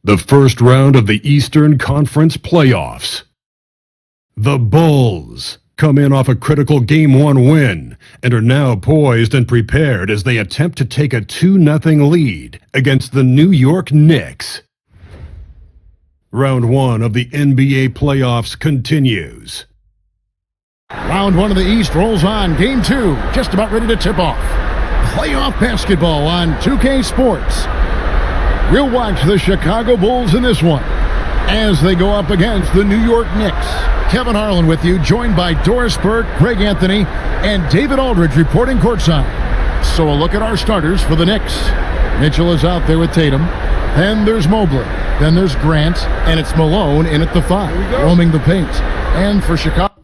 The first round of the Eastern Conference playoffs. The Bulls come in off a critical Game 1 win and are now poised and prepared as they attempt to take a 2-0 lead against the New York Knicks. Round 1 of the NBA playoffs continues. Round 1 of the East rolls on. Game 2 just about ready to tip off. Playoff basketball on 2K Sports. We'll watch the Chicago Bulls in this one as they go up against the New York Knicks. Kevin Harlan with you, joined by Doris Burke, Greg Anthony, and David Aldridge reporting courtside. So a look at our starters for the Knicks. Mitchell is out there with Tatum. Then there's Mobley. Then there's Grant. And it's Malone in at the 5, roaming the paint. And for Chicago...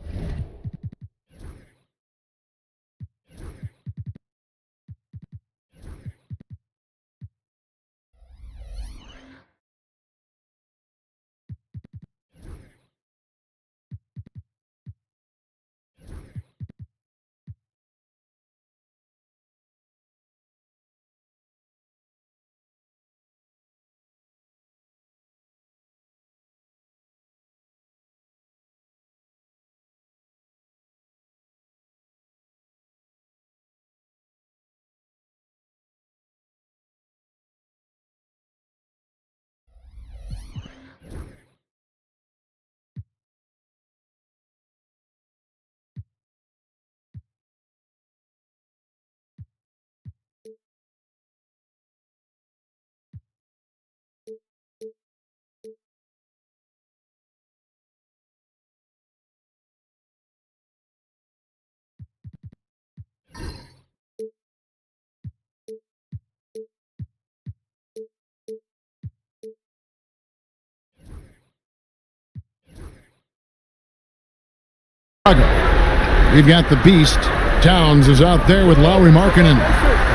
We've got the Beast. Towns is out there with Lowry Markkinen.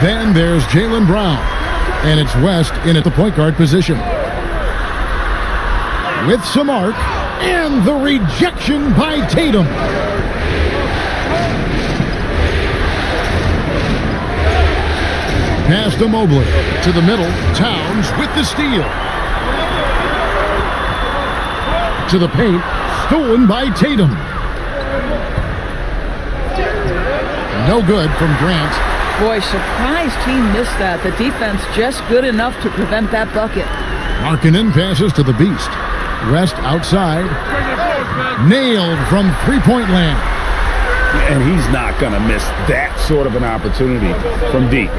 Then there's Jaylen Brown. And it's West in at the point guard position. With some arc. And the rejection by Tatum. Pass to Mobley. To the middle. Towns with the steal. To the paint. Stolen by Tatum. No good from Grant. Boy, surprised he missed that. The defense just good enough to prevent that bucket. Markkinen passes to the Beast. West outside. Nailed from three-point land. And he's not going to miss that sort of an opportunity from deep.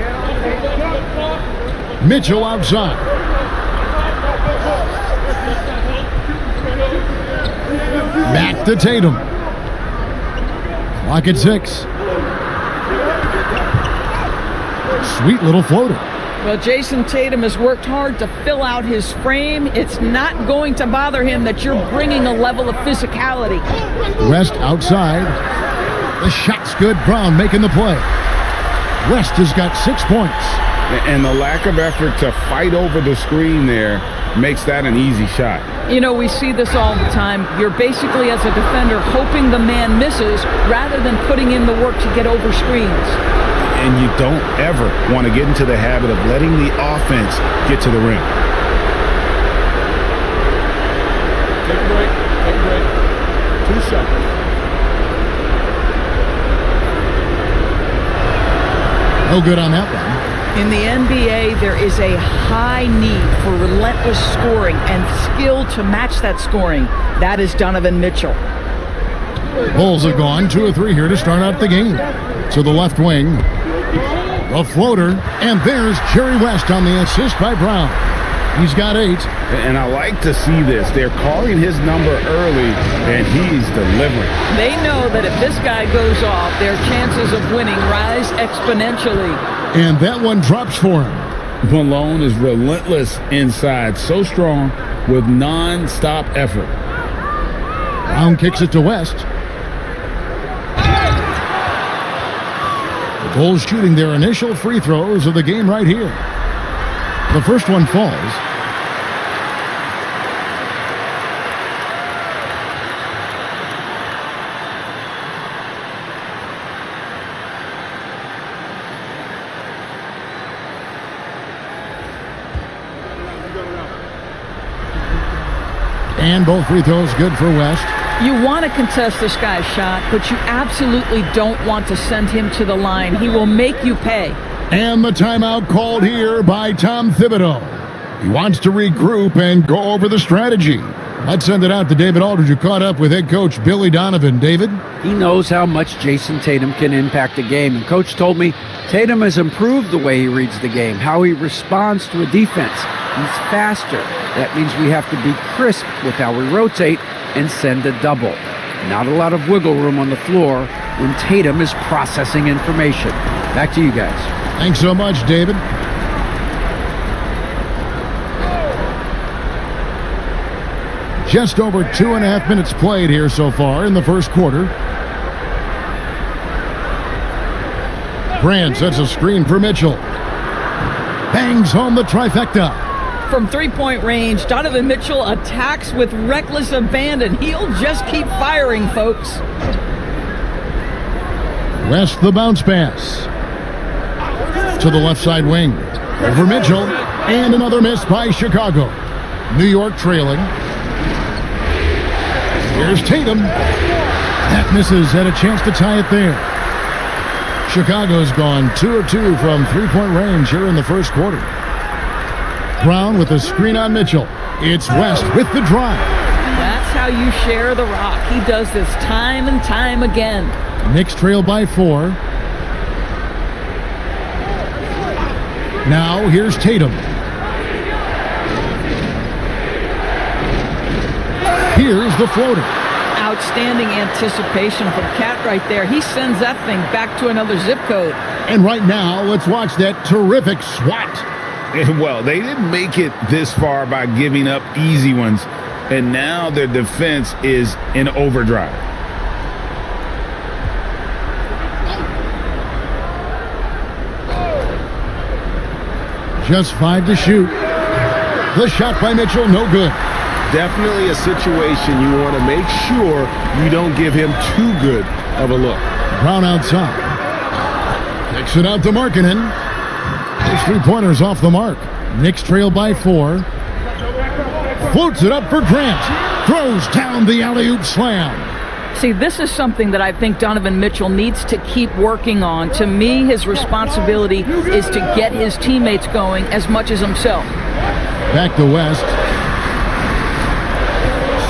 Mitchell outside. Back to Tatum. Clock at 6. Sweet little floater. Well, Jason Tatum has worked hard to fill out his frame. It's not going to bother him that you're bringing a level of physicality. West outside. The shot's good. Brown making the play. West has got 6 points. And the lack of effort to fight over the screen there makes that an easy shot. You know, we see this all the time. You're basically, as a defender, hoping the man misses rather than putting in the work to get over screens. And you don't ever want to get into the habit of letting the offense get to the rim. Take a break. Take a break. 2 seconds. No good on that one. In the NBA, there is a high need for relentless scoring and skill to match that scoring. That is Donovan Mitchell. Bulls have gone 2 or 3 here to start out the game. To the left wing. A floater. And there's Jerry West on the assist by Brown. He's got 8. And I like to see this. They're calling his number early, and he's delivering. They know that if this guy goes off, their chances of winning rise exponentially. And that one drops for him. Malone is relentless inside, so strong with non-stop effort. Brown kicks it to West. The Bulls shooting their initial free throws of the game right here. The first one falls. And both free throws good for West. You want to contest this guy's shot, but you absolutely don't want to send him to the line. He will make you pay. And the timeout called here by Tom Thibodeau. He wants to regroup and go over the strategy. Let's send it out to David Aldridge, who caught up with head coach Billy Donovan. David? He knows how much Jason Tatum can impact a game. And Coach told me Tatum has improved the way he reads the game, how he responds to a defense. He's faster. That means we have to be crisp with how we rotate and send a double. Not a lot of wiggle room on the floor when Tatum is processing information. Back to you guys. Thanks so much, David. Just over 2.5 minutes played here so far in the first quarter. Brand sets a screen for Mitchell. Bangs home the trifecta. From three-point range, Donovan Mitchell attacks with reckless abandon. He'll just keep firing, folks. West the bounce pass. To the left side wing. Over Mitchell. And another miss by Chicago. New York trailing. Here's Tatum. That misses. Had a chance to tie it there. Chicago's gone 2 of 2 from three-point range here in the first quarter. Brown with a screen on Mitchell. It's West with the drive. That's how you share the rock. He does this time and time again. Knicks trail by 4. Now here's Tatum. Here's the floater. Outstanding anticipation from Cat right there. He sends that thing back to another zip code. And right now, let's watch that terrific swat. Well, they didn't make it this far by giving up easy ones, and now their defense is in overdrive. Just 5 to shoot. The shot by Mitchell, no good. Definitely a situation you want to make sure you don't give him too good of a look. Brown outside. Kicks it out to Markkanen. Those 3-pointers off the mark. Knicks trail by 4. Floats it up for Grant. Throws down the alley-oop slam. See, this is something that I think Donovan Mitchell needs to keep working on. To me, his responsibility is to get his teammates going as much as himself. Back to West.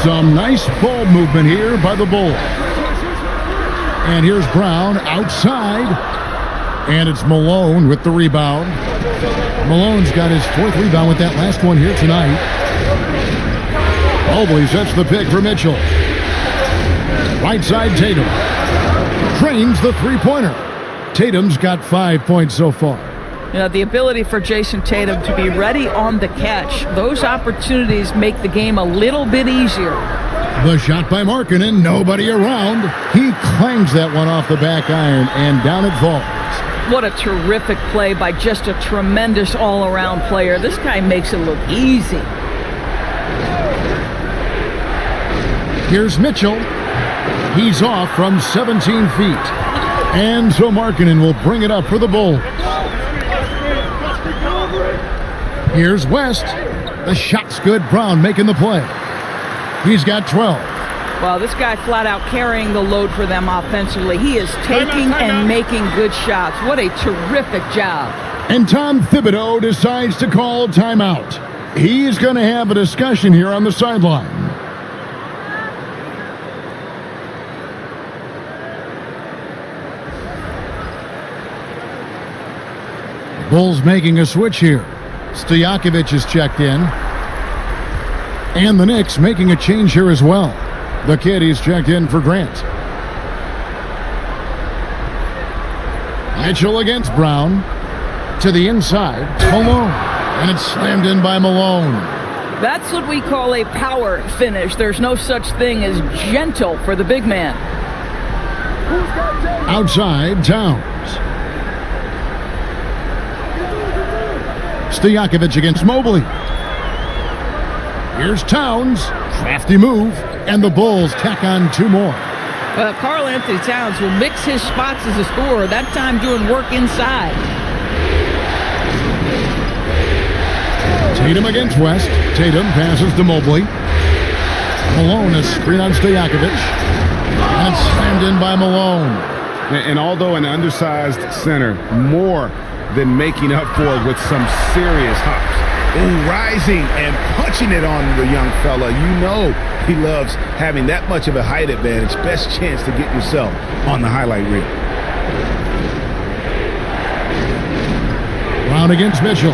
Some nice ball movement here by the Bulls. And here's Brown outside. And it's Malone with the rebound. Malone's got his 4th rebound with that last one here tonight. Mobley sets the pick for Mitchell. Right side, Tatum. Trains the 3-pointer. Tatum's got 5 points so far. You know, the ability for Jason Tatum to be ready on the catch, those opportunities make the game a little bit easier. The shot by Markkanen, nobody around. He clangs that one off the back iron, and down it falls. What a terrific play by just a tremendous all-around player. This guy makes it look easy. Here's Mitchell. He's off from 17 feet. And so Markkanen will bring it up for the Bulls. Here's West. The shot's good. Brown making the play. He's got 12. Well, this guy flat out carrying the load for them offensively. He is taking and making good shots. What a terrific job. And Tom Thibodeau decides to call timeout. He's going to have a discussion here on the sideline. Bulls making a switch here. Stojakovic is checked in. And the Knicks making a change here as well. The kid, he's checked in for Grant. Mitchell against Brown. To the inside, Malone. And it's slammed in by Malone. That's what we call a power finish. There's no such thing as gentle for the big man. Outside, Towns. Stojakovic against Mobley. Here's Towns. Crafty move. And the Bulls tack on 2 more. Well, Karl Anthony Towns will mix his spots as a scorer, that time doing work inside. Tatum against West. Tatum passes to Mobley. Malone, a screen on Stojakovic. And slammed in by Malone. And although an undersized center, more than making up for it with some serious hops. Ooh, rising and punching it on the young fella. You know he loves having that much of a height advantage. Best chance to get yourself on the highlight reel. Brown against Mitchell.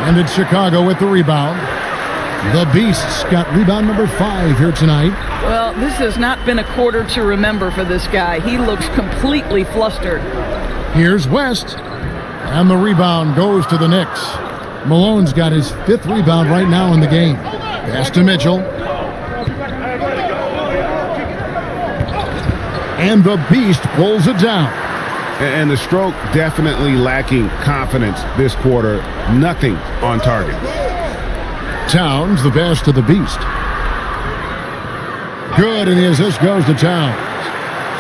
And it's Chicago with the rebound. The Beasts got rebound number 5 here tonight. Well, this has not been a quarter to remember for this guy. He looks completely flustered. Here's West. And the rebound goes to the Knicks. Malone's got his 5th rebound right now in the game. Pass to Mitchell. And the Beast pulls it down. And the stroke definitely lacking confidence this quarter. Nothing on target. Towns, the pass to the Beast. Good, and the assist goes to Towns.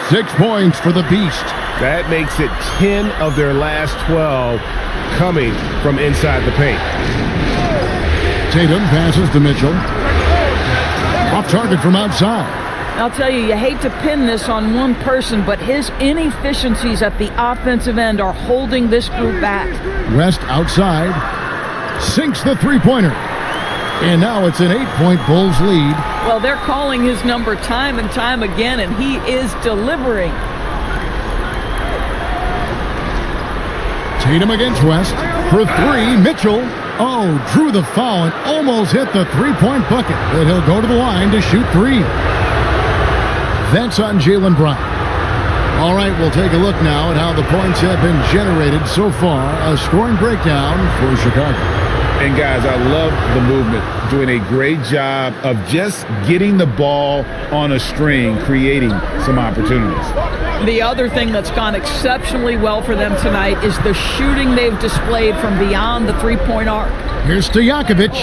6 points for the Beast. That makes it 10 of their last 12 coming from inside the paint. Tatum passes to Mitchell. Off target from outside. I'll tell you, you hate to pin this on one person, but his inefficiencies at the offensive end are holding this group back. West outside. Sinks the 3-pointer. And now it's an 8-point Bulls lead. Well, they're calling his number time and time again, and he is delivering. Tatum against West. For 3, Mitchell. Oh, drew the foul and almost hit the 3-point bucket. But he'll go to the line to shoot 3. That's on Jaylen Brown. All right, we'll take a look now at how the points have been generated so far. A scoring breakdown for Chicago. And guys, I love the movement doing a great job of just getting the ball on a string, creating some opportunities. The other thing that's gone exceptionally well for them tonight is the shooting they've displayed from beyond the three-point arc. Here's Stojakovic.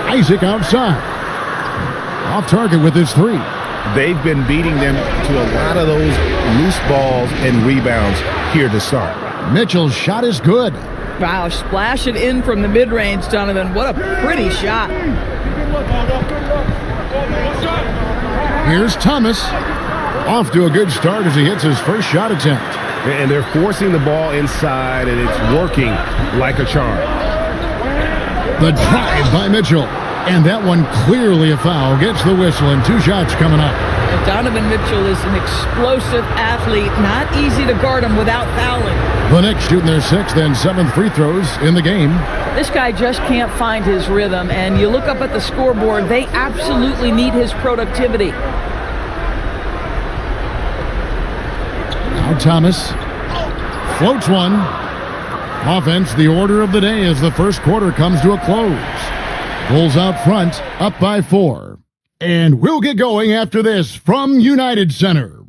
Isaac outside. Off target with his three. They've been beating them to a lot of those loose balls and rebounds here to start. Mitchell's shot is good. Wow, splash it in from the mid-range, Donovan. What a pretty shot. Here's Thomas. Off to a good start as he hits his first shot attempt. And they're forcing the ball inside, and it's working like a charm. The drive by Mitchell. And that one clearly a foul. Gets the whistle and 2 shots coming up. Donovan Mitchell is an explosive athlete. Not easy to guard him without fouling. The Knicks shooting their 6th and 7th free throws in the game. This guy just can't find his rhythm. And you look up at the scoreboard, they absolutely need his productivity. Now Thomas floats one. Offense, the order of the day as the first quarter comes to a close. Bulls out front, up by 4. And we'll get going after this from United Center.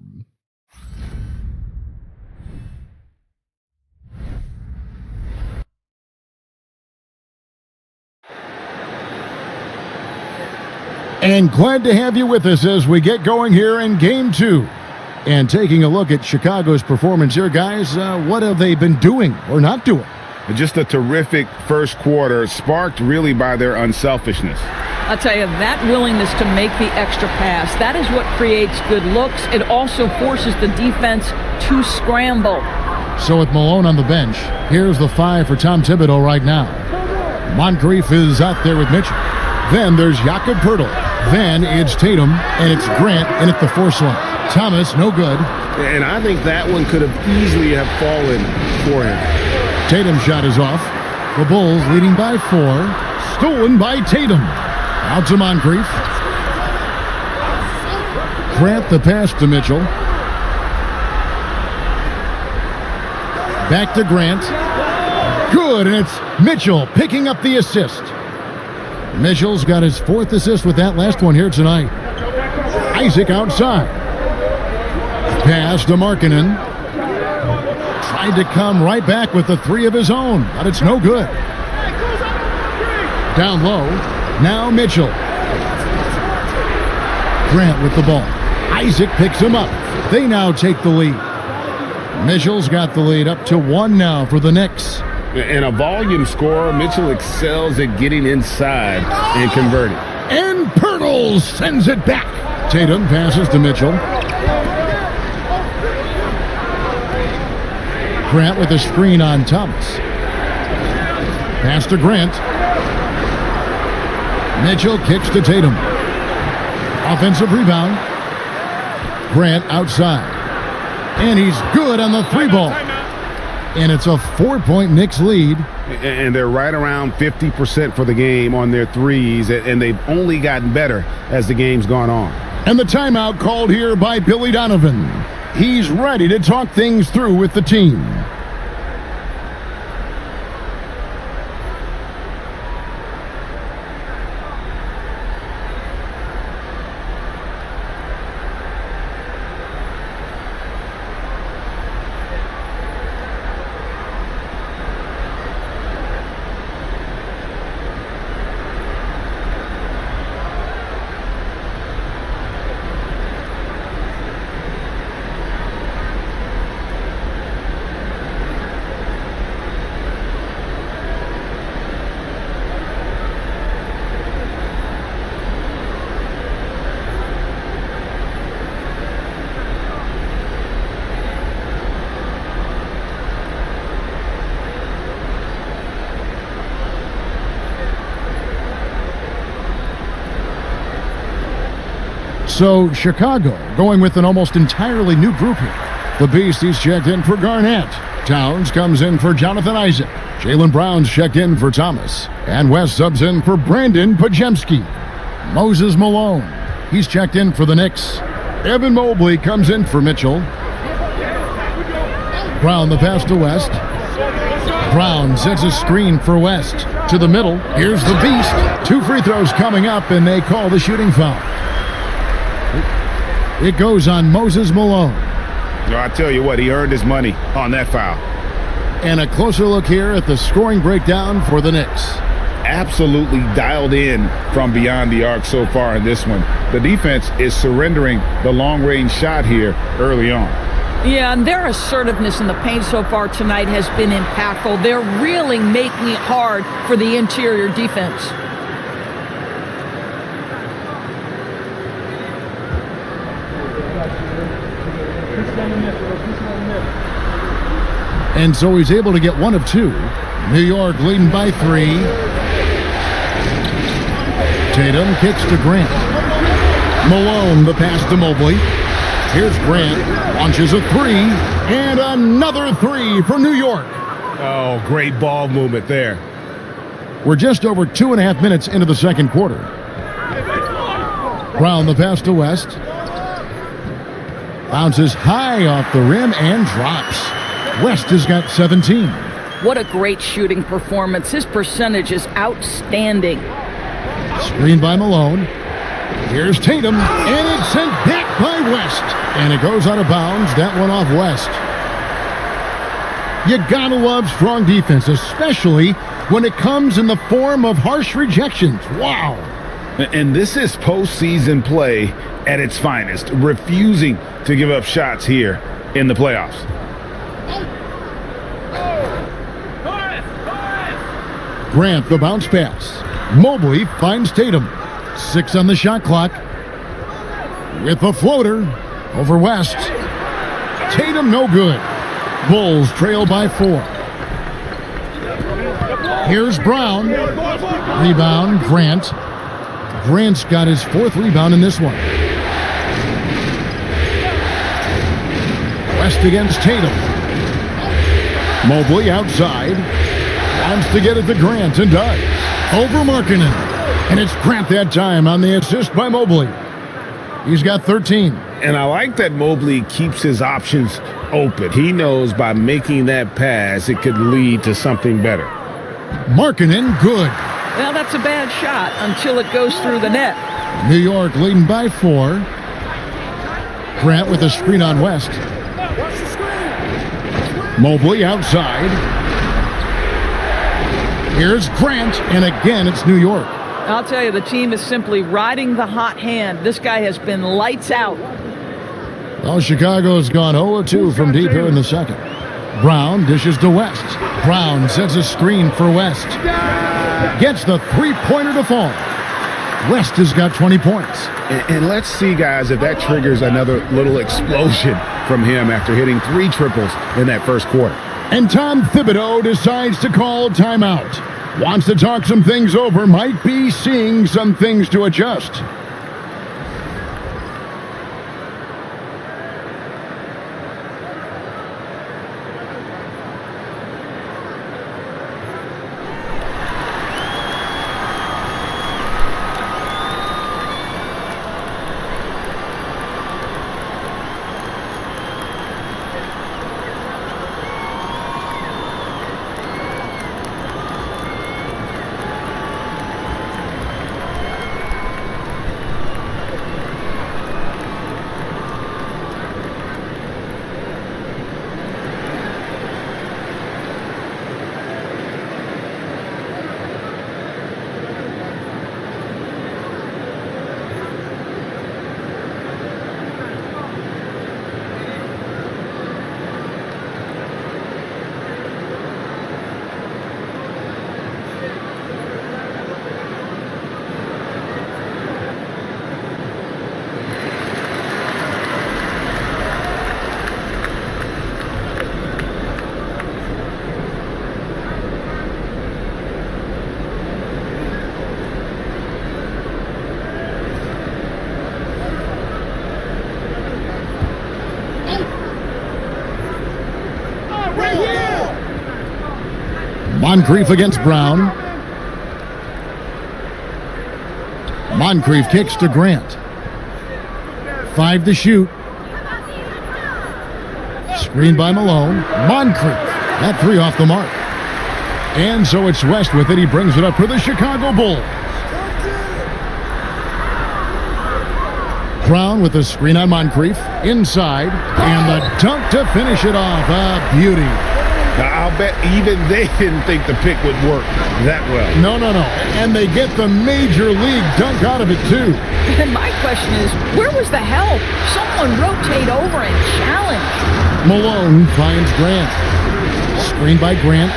And glad to have you with us as we get going here in Game 2. And taking a look at Chicago's performance here, guys, what have they been doing or not doing? Just a terrific first quarter, sparked really by their unselfishness. I'll tell you, that willingness to make the extra pass, that is what creates good looks. It also forces the defense to scramble. So with Malone on the bench, here's the 5 for Tom Thibodeau right now. Moncrief is out there with Mitchell. Then there's Jakob Poeltl. Then it's Tatum, and it's Grant in at the 4 slot. Thomas, no good. And I think that one could have easily have fallen for him. Tatum's shot is off. The Bulls leading by 4. Stolen by Tatum. Out to Moncrief. Grant the pass to Mitchell. Back to Grant. Good, and it's Mitchell picking up the assist. Mitchell's got his 4th assist with that last one here tonight. Isaac outside. Pass to Markkanen. Tried to come right back with the 3 of his own, but it's no good. Down low. Now Mitchell. Grant with the ball. Isaac picks him up. They now take the lead. Mitchell's got the lead up to 1 now for the Knicks. And a volume scorer, Mitchell excels at getting inside and converting. And Poeltl sends it back. Tatum passes to Mitchell. Grant with a screen on Thomas. Pass to Grant. Mitchell kicks to Tatum. Offensive rebound. Grant outside. And he's good on the 3 ball. And it's a 4-point Knicks lead. And they're right around 50% for the game on their threes, and they've only gotten better as the game's gone on. And the timeout called here by Billy Donovan. He's ready to talk things through with the team. So Chicago going with an almost entirely new group here. The Beasties checked in for Garnett. Towns comes in for Jonathan Isaac. Jaylen Brown's checked in for Thomas. And West subs in for Brandon Pajemski. Moses Malone, he's checked in for the Knicks. Evan Mobley comes in for Mitchell. Brown the pass to West. Brown sets a screen for West. To the middle. Here's the beast. 2 free throws coming up, and they call the shooting foul. It goes on Moses Malone. I tell you what, he earned his money on that foul. And a closer look here at the scoring breakdown for the Knicks. Absolutely dialed in from beyond the arc so far in this one. The defense is surrendering the long-range shot here early on. Yeah, and their assertiveness in the paint so far tonight has been impactful. They're really making it hard for the interior defense. And so he's able to get 1 of 2. New York leading by 3. Tatum kicks to Grant. Malone, the pass to Mobley. Here's Grant, launches a 3, and another 3 for New York. Oh, great ball movement there. We're just over 2.5 minutes into the second quarter. Brown, the pass to West. Bounces high off the rim and drops. West has got 17. What a great shooting performance. His percentage is outstanding. Screen by Malone. Here's Tatum, and it's sent back by West. And it goes out of bounds. That one off West. You gotta love strong defense, especially when it comes in the form of harsh rejections. Wow. And this is postseason play at its finest, refusing to give up shots here in the playoffs. Grant, the bounce pass. Mobley finds Tatum. 6 on the shot clock. With the floater over West. Tatum no good. Bulls trail by 4. Here's Brown. Rebound, Grant. Grant's got his 4th rebound in this one. West against Tatum. Mobley outside. Wants to get it to Grant and does. Over Markkanen. And it's Grant that time on the assist by Mobley. He's got 13. And I like that Mobley keeps his options open. He knows by making that pass, it could lead to something better. Markkanen, good. Well, that's a bad shot until it goes through the net. New York leading by 4. Grant with a screen on West. Mobley outside. Here's Grant, and again it's New York. I'll tell you, the team is simply riding the hot hand. This guy has been lights out. Well, Chicago's gone 0-2 from deep here in the second. Brown dishes to West. Brown sets a screen for West. Gets the three-pointer to fall. West has got 20 points. And let's see, guys, if that triggers another little explosion from him after hitting 3 triples in that first quarter. And Tom Thibodeau decides to call timeout. Wants to talk some things over, might be seeing some things to adjust. Moncrief against Brown. Moncrief kicks to Grant. 5 to shoot. Screen by Malone. Moncrief. That 3 off the mark. And so it's West with it. He brings it up for the Chicago Bulls. Brown with the screen on Moncrief. Inside. And the dunk to finish it off. A beauty. Now, I'll bet even they didn't think the pick would work that well. No. And they get the major league dunk out of it, too. And my question is, where was the help? Someone rotate over and challenge. Malone finds Grant. Screen by Grant.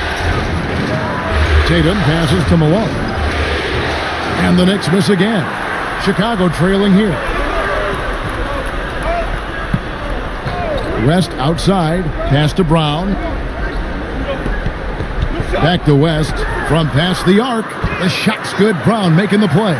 Tatum passes to Malone. And the Knicks miss again. Chicago trailing here. West outside. Pass to Brown. Back to West. From past the arc. The shot's good. Brown making the play.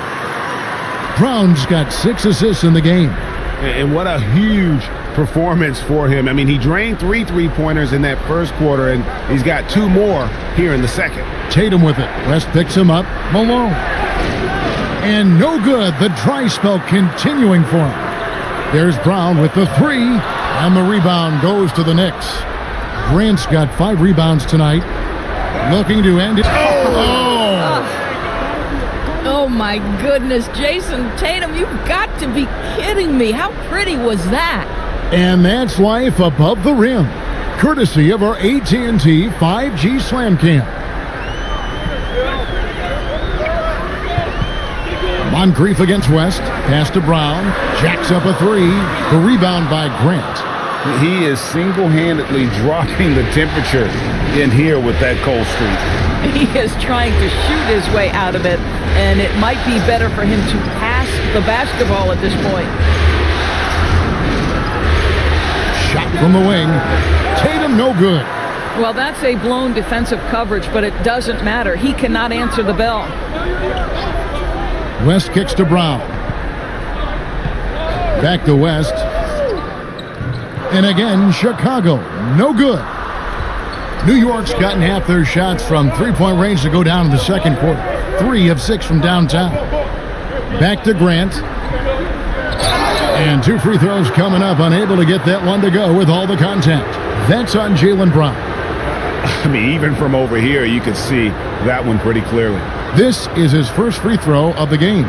Brown's got 6 assists in the game. And what a huge performance for him. I mean, he drained 3 3-pointers in that first quarter, and he's got 2 more here in the second. Tatum with it. West picks him up. Malone. And no good. The dry spell continuing for him. There's Brown with the 3. And the rebound goes to the Knicks. Grant's got 5 rebounds tonight. Looking to end it. Oh my goodness, Jason Tatum, you've got to be kidding me. How pretty was that? And that's life above the rim. Courtesy of our AT&T 5G Slam Cam. Moncrief against West. Pass to Brown. Jacks up a 3. The rebound by Grant. He is single-handedly dropping the temperature in here with that cold streak. He is trying to shoot his way out of it, and it might be better for him to pass the basketball at this point. Shot from the wing. Tatum no good. Well, that's a blown defensive coverage, but it doesn't matter. He cannot answer the bell. West kicks to Brown. Back to West. And again, Chicago, no good. New York's gotten half their shots from three-point range to go down in the second quarter. 3 of 6 from downtown. Back to Grant. And 2 free throws coming up, unable to get that one to go with all the contact. That's on Jaylen Brown. I mean, even from over here, you could see that one pretty clearly. This is his first free throw of the game.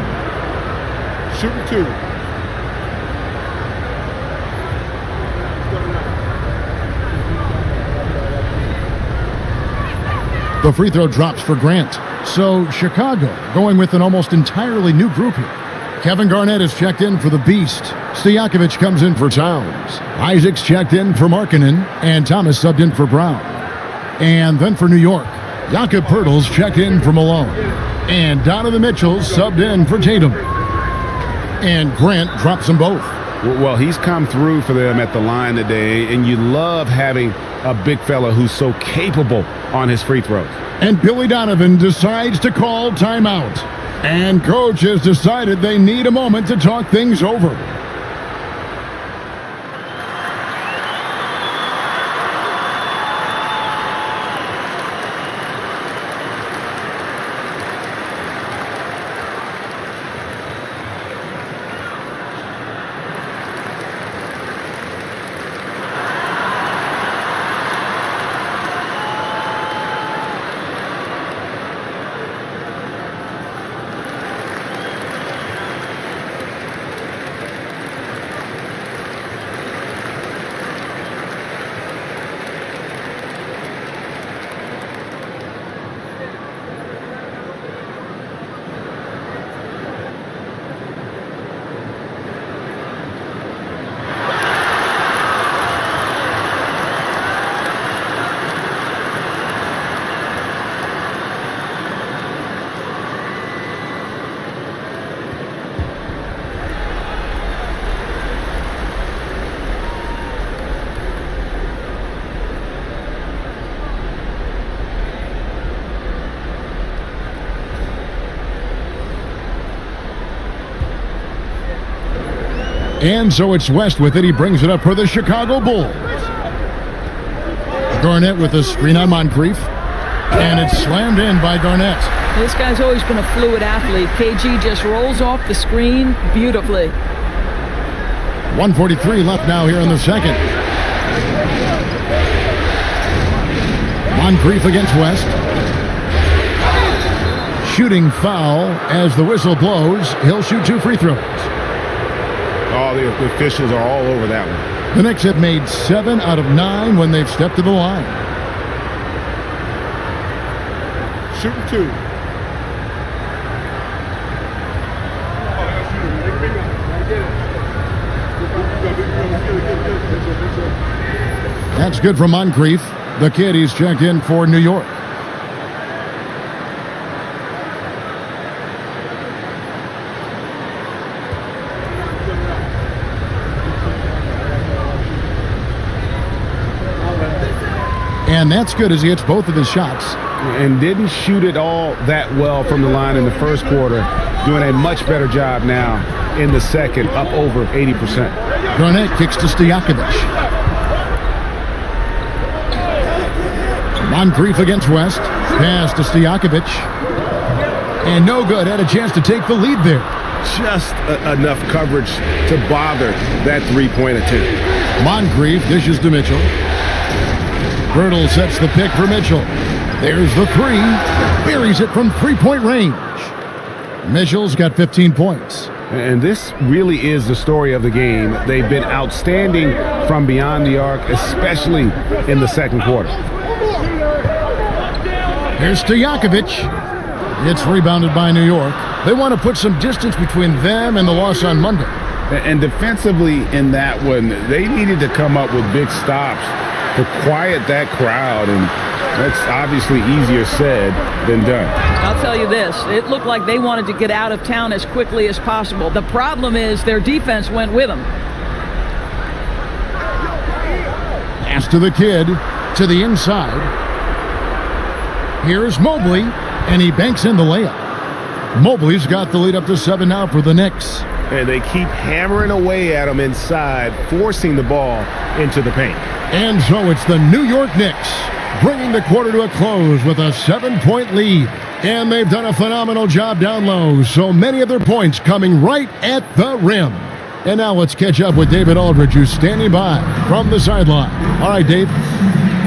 Shooting 2. The free throw drops for Grant. So Chicago going with an almost entirely new group here. Kevin Garnett is checked in for the Beast. Stojakovic comes in for Towns. Isaac's checked in for Markkanen. And Thomas subbed in for Brown. And then for New York, Jakob Poeltl's checked in for Malone. And Donovan Mitchell subbed in for Tatum. And Grant drops them both. Well, he's come through for them at the line today, and you love having a big fella who's so capable on his free throws. And Billy Donovan decides to call timeout. And coach has decided they need a moment to talk things over. And so it's West with it. He brings it up for the Chicago Bulls. Garnett with a screen on Moncrief. And it's slammed in by Garnett. This guy's always been a fluid athlete. KG just rolls off the screen beautifully. 1:43 left now here in the second. Moncrief against West. shooting foul as the whistle blows. He'll shoot 2 free throws. All the officials are all over that one. The Knicks have made 7 out of 9 when they've stepped to the line. Shooting 2. That's good for Moncrief. The kid, he's checked in for New York. And that's good as he hits both of his shots. And didn't shoot it all that well from the line in the first quarter. Doing a much better job now in the second, up over 80%. Garnett kicks to Stojakovic. Moncrief against West. Pass to Stojakovic. And no good. Had a chance to take the lead there. Just enough coverage to bother that three-point attempt. Moncrief dishes to Mitchell. Birtle sets the pick for Mitchell. There's the 3. Buries it from three-point range. Mitchell's got 15 points. And this really is the story of the game. They've been outstanding from beyond the arc, especially in the second quarter. Here's Stojakovic. It's rebounded by New York. They want to put some distance between them and the loss on Monday. And defensively in that one, they needed to come up with big stops to quiet that crowd, and that's obviously easier said than done. I'll tell you this, it looked like they wanted to get out of town as quickly as possible. The problem is their defense went with them. Pass to the kid, to the inside. Here's Mobley, and he banks in the layup. Mobley's got the lead up to 7 now for the Knicks. And they keep hammering away at him inside, forcing the ball into the paint. And so it's the New York Knicks bringing the quarter to a close with a 7-point lead. And they've done a phenomenal job down low, so many of their points coming right at the rim. And now let's catch up with David Aldridge, who's standing by from the sideline. All right, Dave.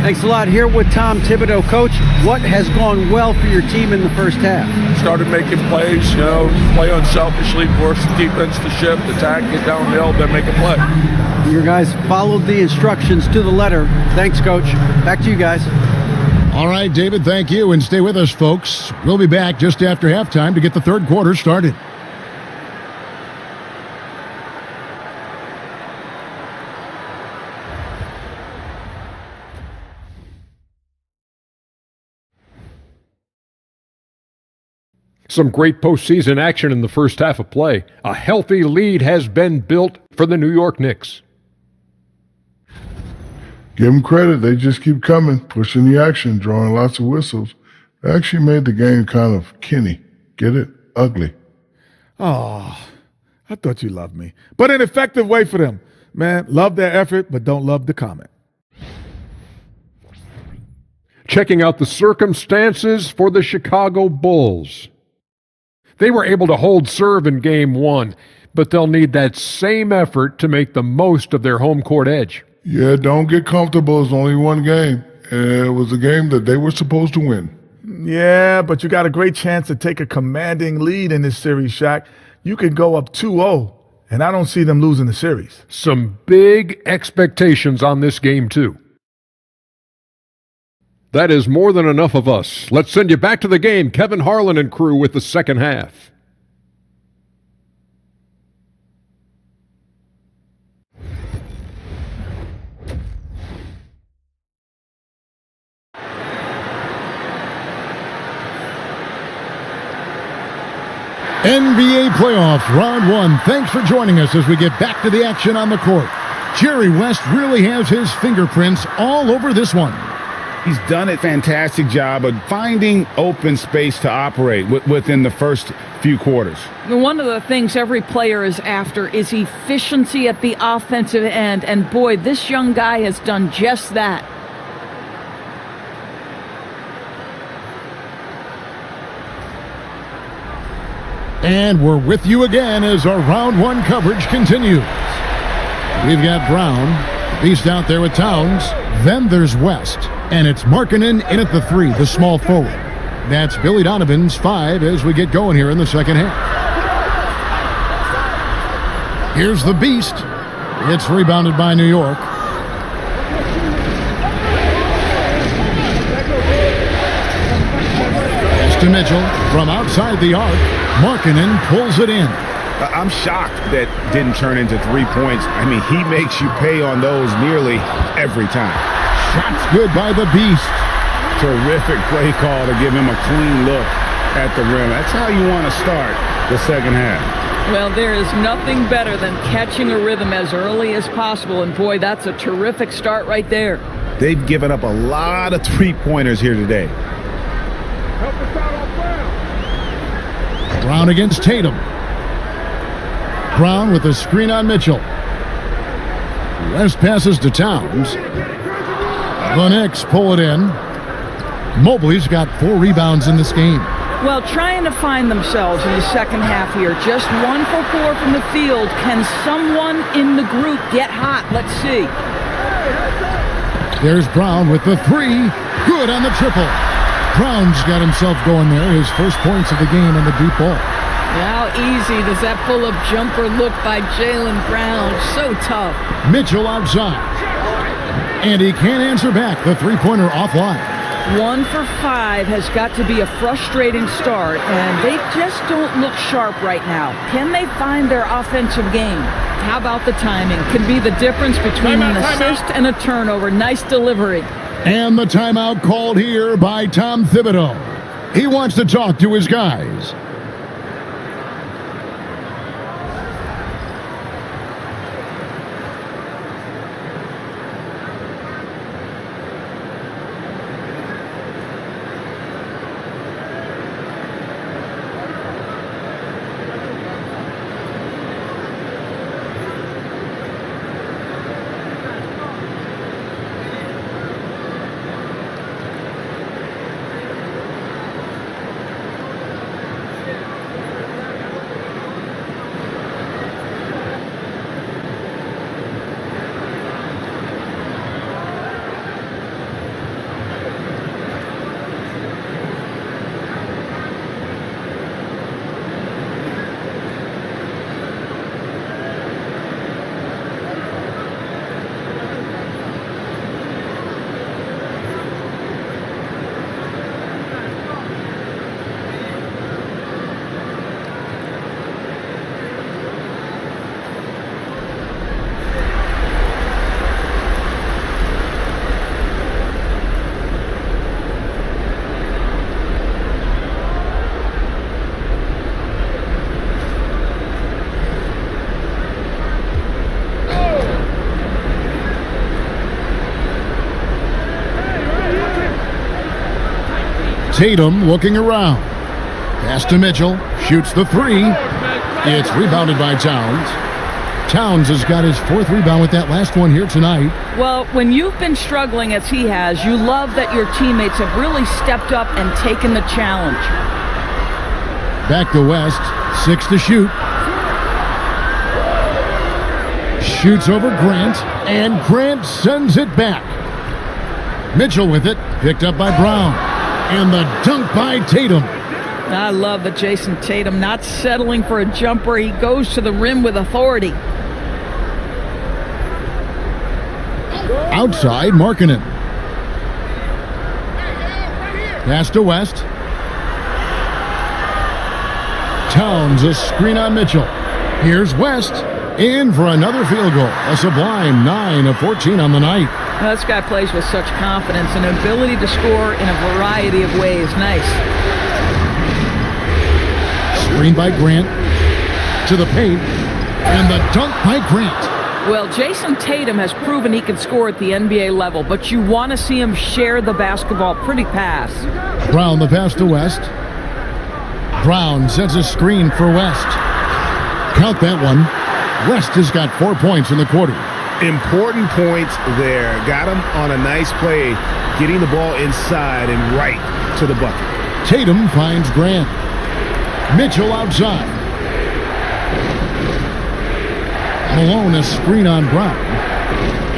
Thanks a lot. Here with Tom Thibodeau. Coach, what has gone well for your team in the first half? Started making plays, play unselfishly, force the defense to shift, attack, get downhill, then make a play. Your guys followed the instructions to the letter. Thanks, Coach. Back to you guys. All right, David, thank you. And stay with us, folks. We'll be back just after halftime to get the third quarter started. Some great postseason action in the first half of play. A healthy lead has been built for the New York Knicks. Give them credit. They just keep coming, pushing the action, drawing lots of whistles. They actually made the game kind of Kenny. Get it? Ugly. Oh, I thought you loved me. But an effective way for them. Man, love their effort, but don't love the comment. Checking out the circumstances for the Chicago Bulls. They were able to hold serve in Game 1, but they'll need that same effort to make the most of their home court edge. Yeah, don't get comfortable. It's only one game. It was a game that they were supposed to win. Yeah, but you got a great chance to take a commanding lead in this series, Shaq. You could go up 2-0, and I don't see them losing the series. Some big expectations on this game, too. That is more than enough of us. Let's send you back to the game. Kevin Harlan and crew with the second half. NBA playoffs, round 1. Thanks for joining us as we get back to the action on the court. Jerry West really has his fingerprints all over this one. He's done a fantastic job of finding open space to operate within the first few quarters. One of the things every player is after is efficiency at the offensive end, and boy, this young guy has done just that. And we're with you again as our round 1 coverage continues. We've got Brown, beast out there with Towns. Then there's West, and it's Markkanen in at the 3, the small forward. That's Billy Donovan's 5 as we get going here in the second half. Here's the Beast. It's rebounded by New York. Pass to Mitchell from outside the arc. Markkanen pulls it in. I'm shocked that didn't turn into 3 points. I mean, he makes you pay on those nearly every time. Shots good by the Beast. Terrific play call to give him a clean look at the rim. That's how you want to start the second half. Well, there is nothing better than catching a rhythm as early as possible, and boy, that's a terrific start right there. They've given up a lot of three-pointers here today. Brown against Tatum. Brown with a screen on Mitchell. West passes to Towns. The Knicks pull it in. Mobley's got 4 rebounds in this game. Well, trying to find themselves in the second half here. Just 1 for 4 from the field. Can someone in the group get hot? Let's see. There's Brown with the 3. Good on the triple. Brown's got himself going there. His first points of the game on the deep ball. How easy does that pull-up jumper look by Jaylen Brown? So tough. Mitchell outside. And he can't answer back. The three-pointer offline. 1 for 5 has got to be a frustrating start, and they just don't look sharp right now. Can they find their offensive game? How about the timing? Could be the difference between an assist and a turnover. Nice delivery. And the timeout called here by Tom Thibodeau. He wants to talk to his guys. Tatum looking around. Pass to Mitchell. Shoots the 3. It's rebounded by Towns. Towns has got his 4th rebound with that last one here tonight. Well, when you've been struggling as he has, you love that your teammates have really stepped up and taken the challenge. Back to West. 6 to shoot. Shoots over Grant. And Grant sends it back. Mitchell with it. Picked up by Brown. And the dunk by Tatum. I love that Jason Tatum not settling for a jumper. He goes to the rim with authority. Outside, Markkanen. Pass to West. Towns, a screen on Mitchell. Here's West. In for another field goal. A sublime 9 of 14 on the night. Well, this guy plays with such confidence and ability to score in a variety of ways. Nice. Screen by Grant. To the paint. And the dunk by Grant. Well, Jason Tatum has proven he can score at the NBA level, but you want to see him share the basketball. Pretty pass. Brown the pass to West. Brown sets a screen for West. Count that one. West has got 4 points in the quarter. Important points there. Got him on a nice play, getting the ball inside and right to the bucket. Tatum finds Grant. Mitchell outside. Malone a screen on Brown.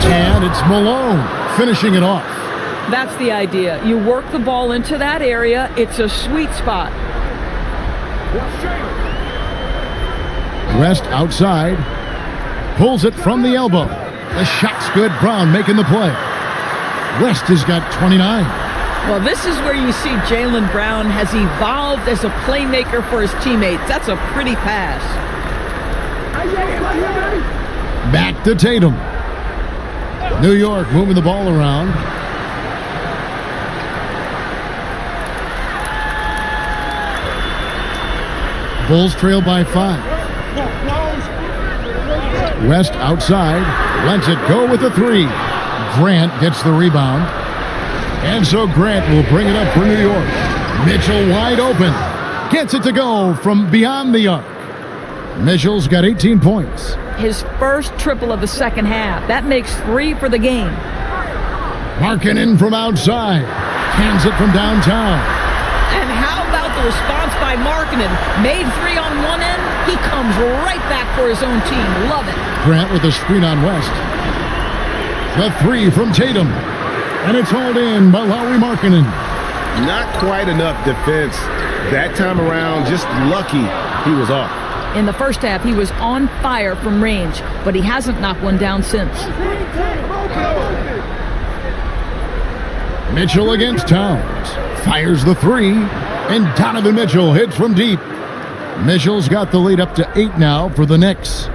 And it's Malone finishing it off. That's the idea. You work the ball into that area. It's a sweet spot. West outside. Pulls it from the elbow. The shot's good. Brown making the play. West has got 29. Well, this is where you see Jaylen Brown has evolved as a playmaker for his teammates. That's a pretty pass. Back to Tatum. New York moving the ball around. Bulls trail by 5. West outside. Lets it go with a 3. Grant gets the rebound. And so Grant will bring it up for New York. Mitchell wide open. Gets it to go from beyond the arc. Mitchell's got 18 points. His first triple of the second half. That makes 3 for the game. Markkanen from outside. Cans it from downtown. And how about the response by Markkanen? Made 3 on one end. He comes right back for his own team. Love it. Grant with a screen on West. The 3 from Tatum. And it's hauled in by Lauri Markkanen. Not quite enough defense that time around. Just lucky he was off. In the first half, he was on fire from range, but he hasn't knocked one down since. Mitchell against Towns. Fires the 3. And Donovan Mitchell hits from deep. Mitchell's got the lead up to 8 now for the Knicks.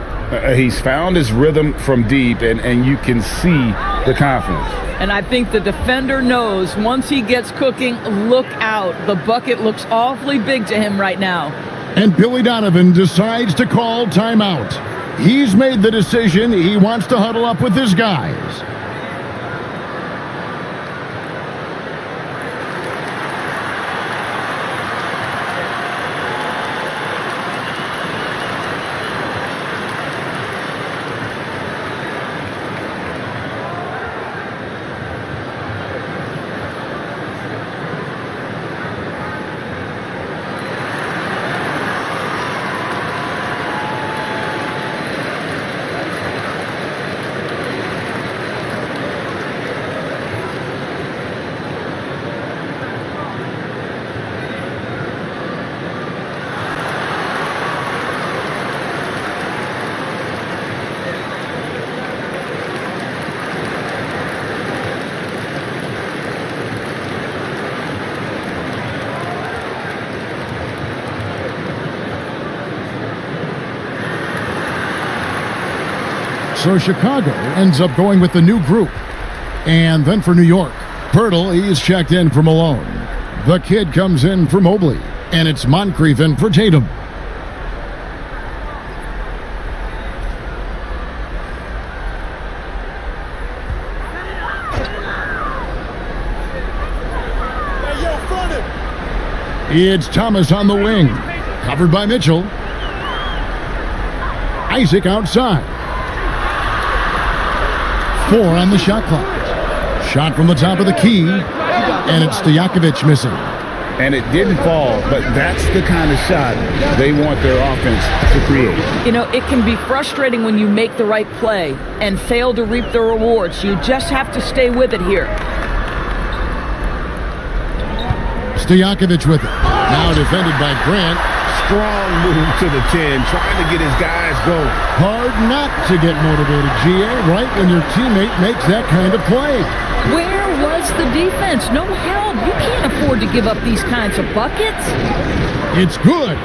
He's found his rhythm from deep, and you can see the confidence. And I think the defender knows once he gets cooking, look out. The bucket looks awfully big to him right now. And Billy Donovan decides to call timeout. He's made the decision. He wants to huddle up with his guys. So Chicago ends up going with the new group. And then for New York, Pirtle, he's checked in for Malone. The kid comes in for Mobley. And it's Moncrief in for Tatum. It's Thomas on the wing. Covered by Mitchell. Isaac outside. 4 on the shot clock. Shot from the top of the key. And it's Stojakovic missing. And it didn't fall, but that's the kind of shot they want their offense to create. You know, it can be frustrating when you make the right play and fail to reap the rewards. You just have to stay with it here. Stojakovic with it. Now defended by Grant. Strong move to the 10, trying to get his guys going. Hard not to get motivated, GA, right when your teammate makes that kind of play. Where was the defense? No help. You can't afford to give up these kinds of buckets. It's good.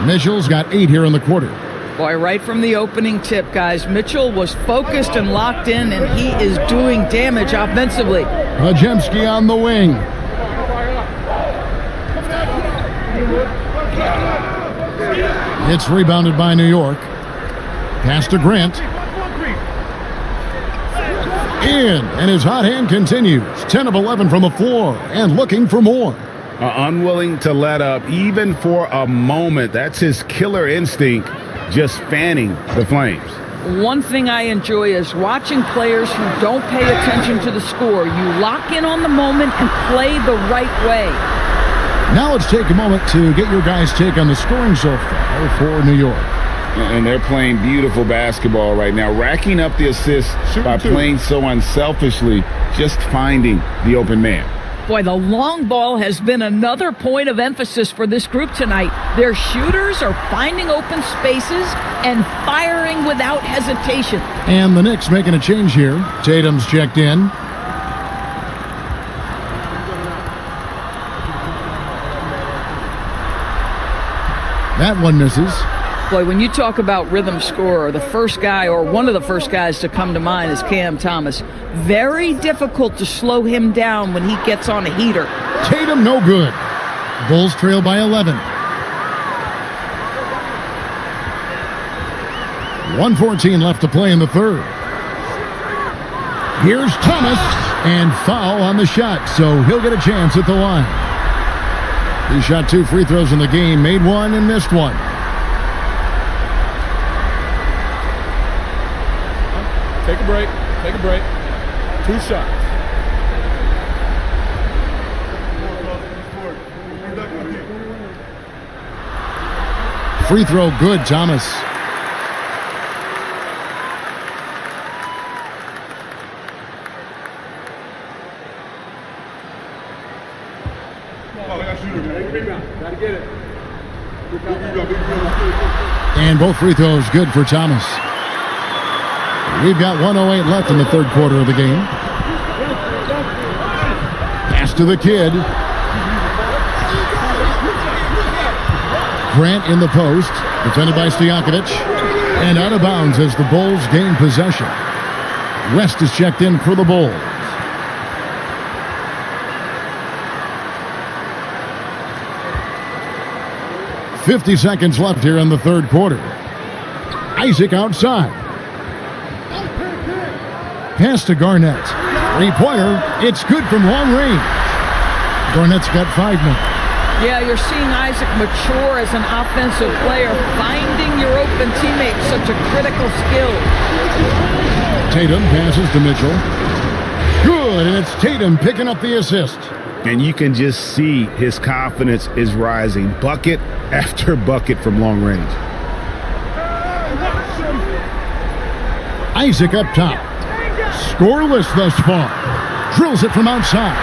Mitchell's got 8 here in the quarter. Boy, right from the opening tip, guys, Mitchell was focused and locked in, and he is doing damage offensively. Podziemski on the wing. It's rebounded by New York. Pass to Grant. In, and his hot hand continues. 10 of 11 from the floor, and looking for more. Unwilling to let up, even for a moment. That's his killer instinct, just fanning the flames. One thing I enjoy is watching players who don't pay attention to the score. You lock in on the moment and play the right way. Now let's take a moment to get your guys' take on the scoring so far for New York. And they're playing beautiful basketball right now, racking up the assists by playing so unselfishly, just finding the open man. Boy, the long ball has been another point of emphasis for this group tonight. Their shooters are finding open spaces and firing without hesitation. And the Knicks making a change here. Tatum's checked in. That one misses. Boy, when you talk about rhythm scorer, the first guy or one of the first guys to come to mind is Cam Thomas. Very difficult to slow him down when he gets on a heater. Tatum no good. Bulls trail by 11. 1:14 left to play in the third. Here's Thomas, and foul on the shot, so he'll get a chance at the line. He shot 2 free throws in the game, made one and missed one. Take a break. Take a break. 2 shots. Free throw good, Thomas. And both free throws good for Thomas. We've got 1:08 left in the third quarter of the game. Pass to the kid. Grant in the post, defended by Stojakovic. And out of bounds as the Bulls gain possession. West is checked in for the Bulls. "50 seconds left here in the third quarter. Isaac outside. Pass to Garnett. Three-pointer. It's good from long range. Garnett's got 5 minutes. Yeah, you're seeing Isaac mature as an offensive player. Finding your open teammate, such a critical skill. Tatum passes to Mitchell. Good, and it's Tatum picking up the assist. And you can just see his confidence is rising. Bucket after bucket from long range. Isaac up top. Scoreless thus far. Drills it from outside.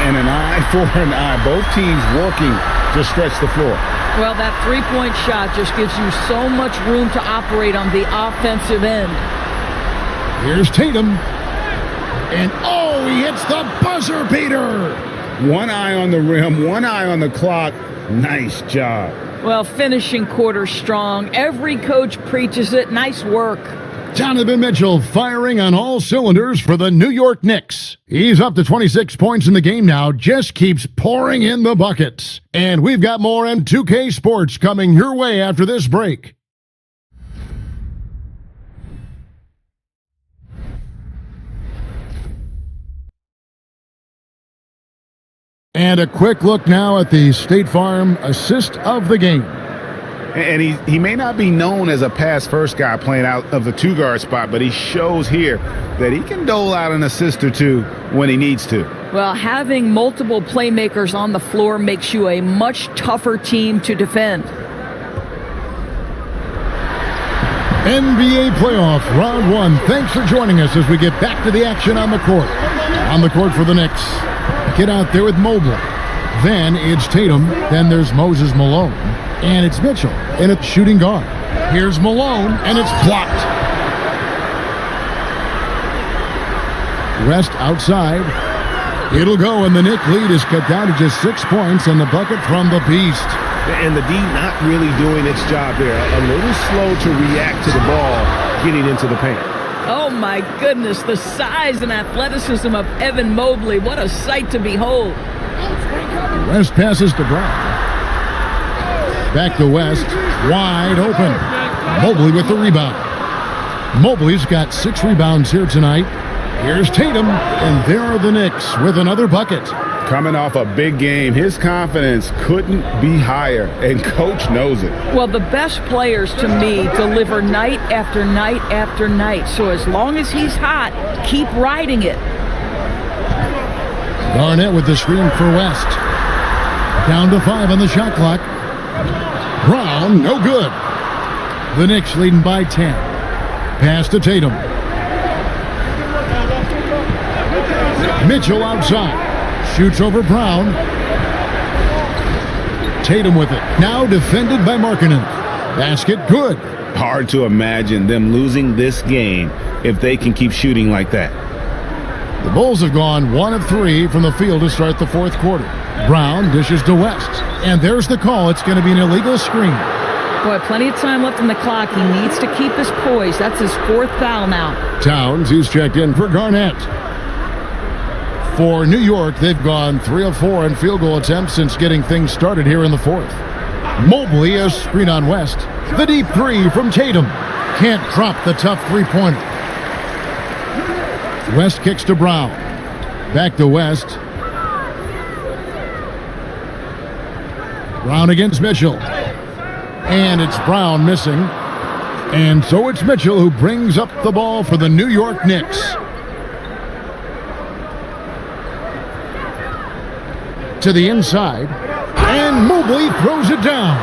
And an eye for an eye. Both teams working to stretch the floor. Well, that three-point shot just gives you so much room to operate on the offensive end. Here's Tatum. And he hits the buzzer beater. One eye on the rim, one eye on the clock. Nice job. Well, finishing quarter strong. Every coach preaches it. Nice work. Donovan Mitchell firing on all cylinders for the New York Knicks. He's up to 26 points in the game now, just keeps pouring in the buckets. And we've got more M2K Sports coming your way after this break. And a quick look now at the State Farm assist of the game. And he may not be known as a pass-first guy playing out of the two-guard spot, but he shows here that he can dole out an assist or two when he needs to. Well, having multiple playmakers on the floor makes you a much tougher team to defend. NBA playoff round 1. Thanks for joining us as we get back to the action on the court. On the court for the Knicks. Get out there with Mobley. Then it's Tatum. Then there's Moses Malone. And it's Mitchell in a shooting guard. Here's Malone, and it's blocked. West outside. It'll go, and the Knick lead is cut down to just 6 points, and the bucket from the Beast. And the D not really doing its job there. A little slow to react to the ball getting into the paint. Oh, my goodness, the size and athleticism of Evan Mobley. What a sight to behold. West passes to Brown. Back to West, wide open. Mobley with the rebound. Mobley's got 6 rebounds here tonight. Here's Tatum, and there are the Knicks with another bucket. Coming off a big game, his confidence couldn't be higher, and Coach knows it. Well, the best players to me deliver night after night after night. So as long as he's hot, keep riding it. Garnett with the screen for West. Down to 5 on the shot clock. Brown, no good. The Knicks leading by 10. Pass to Tatum. Mitchell outside. Shoots over Brown. Tatum with it. Now defended by Markkanen. Basket good. Hard to imagine them losing this game if they can keep shooting like that. The Bulls have gone 1 of 3 from the field to start the fourth quarter. Brown dishes to West. And there's the call. It's going to be an illegal screen. Boy, plenty of time left on the clock. He needs to keep his poise. That's his 4th foul now. Towns, he's checked in for Garnett. For New York, they've gone 3 of 4 in field goal attempts since getting things started here in the fourth. Mobley, a screen on West. The deep 3 from Tatum. Can't drop the tough three-pointer. West kicks to Brown. Back to West. Brown against Mitchell. And it's Brown missing. And so it's Mitchell who brings up the ball for the New York Knicks. To the inside. And Mobley throws it down.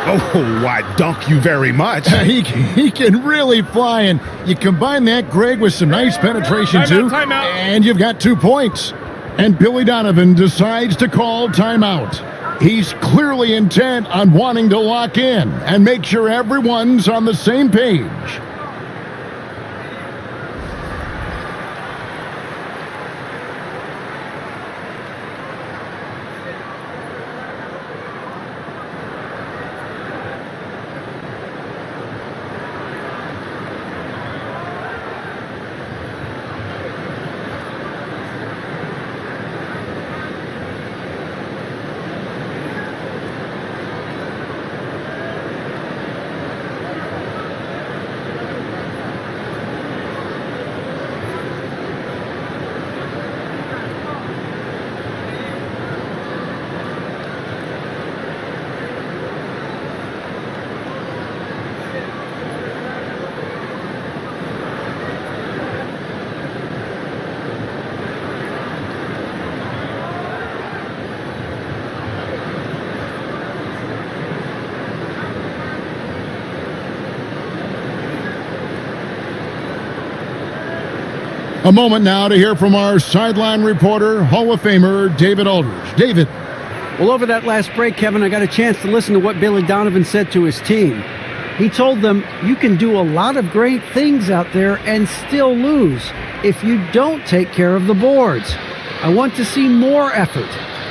Oh, why dunk you very much. He can really fly, and you combine that, Greg, with some nice penetration, too. Timeout. And you've got 2 points. And Billy Donovan decides to call timeout. He's clearly intent on wanting to lock in and make sure everyone's on the same page. A moment now to hear from our sideline reporter, Hall of Famer David Aldridge. David. Well, over that last break, Kevin, I got a chance to listen to what Billy Donovan said to his team. He told them, you can do a lot of great things out there and still lose if you don't take care of the boards. I want to see more effort,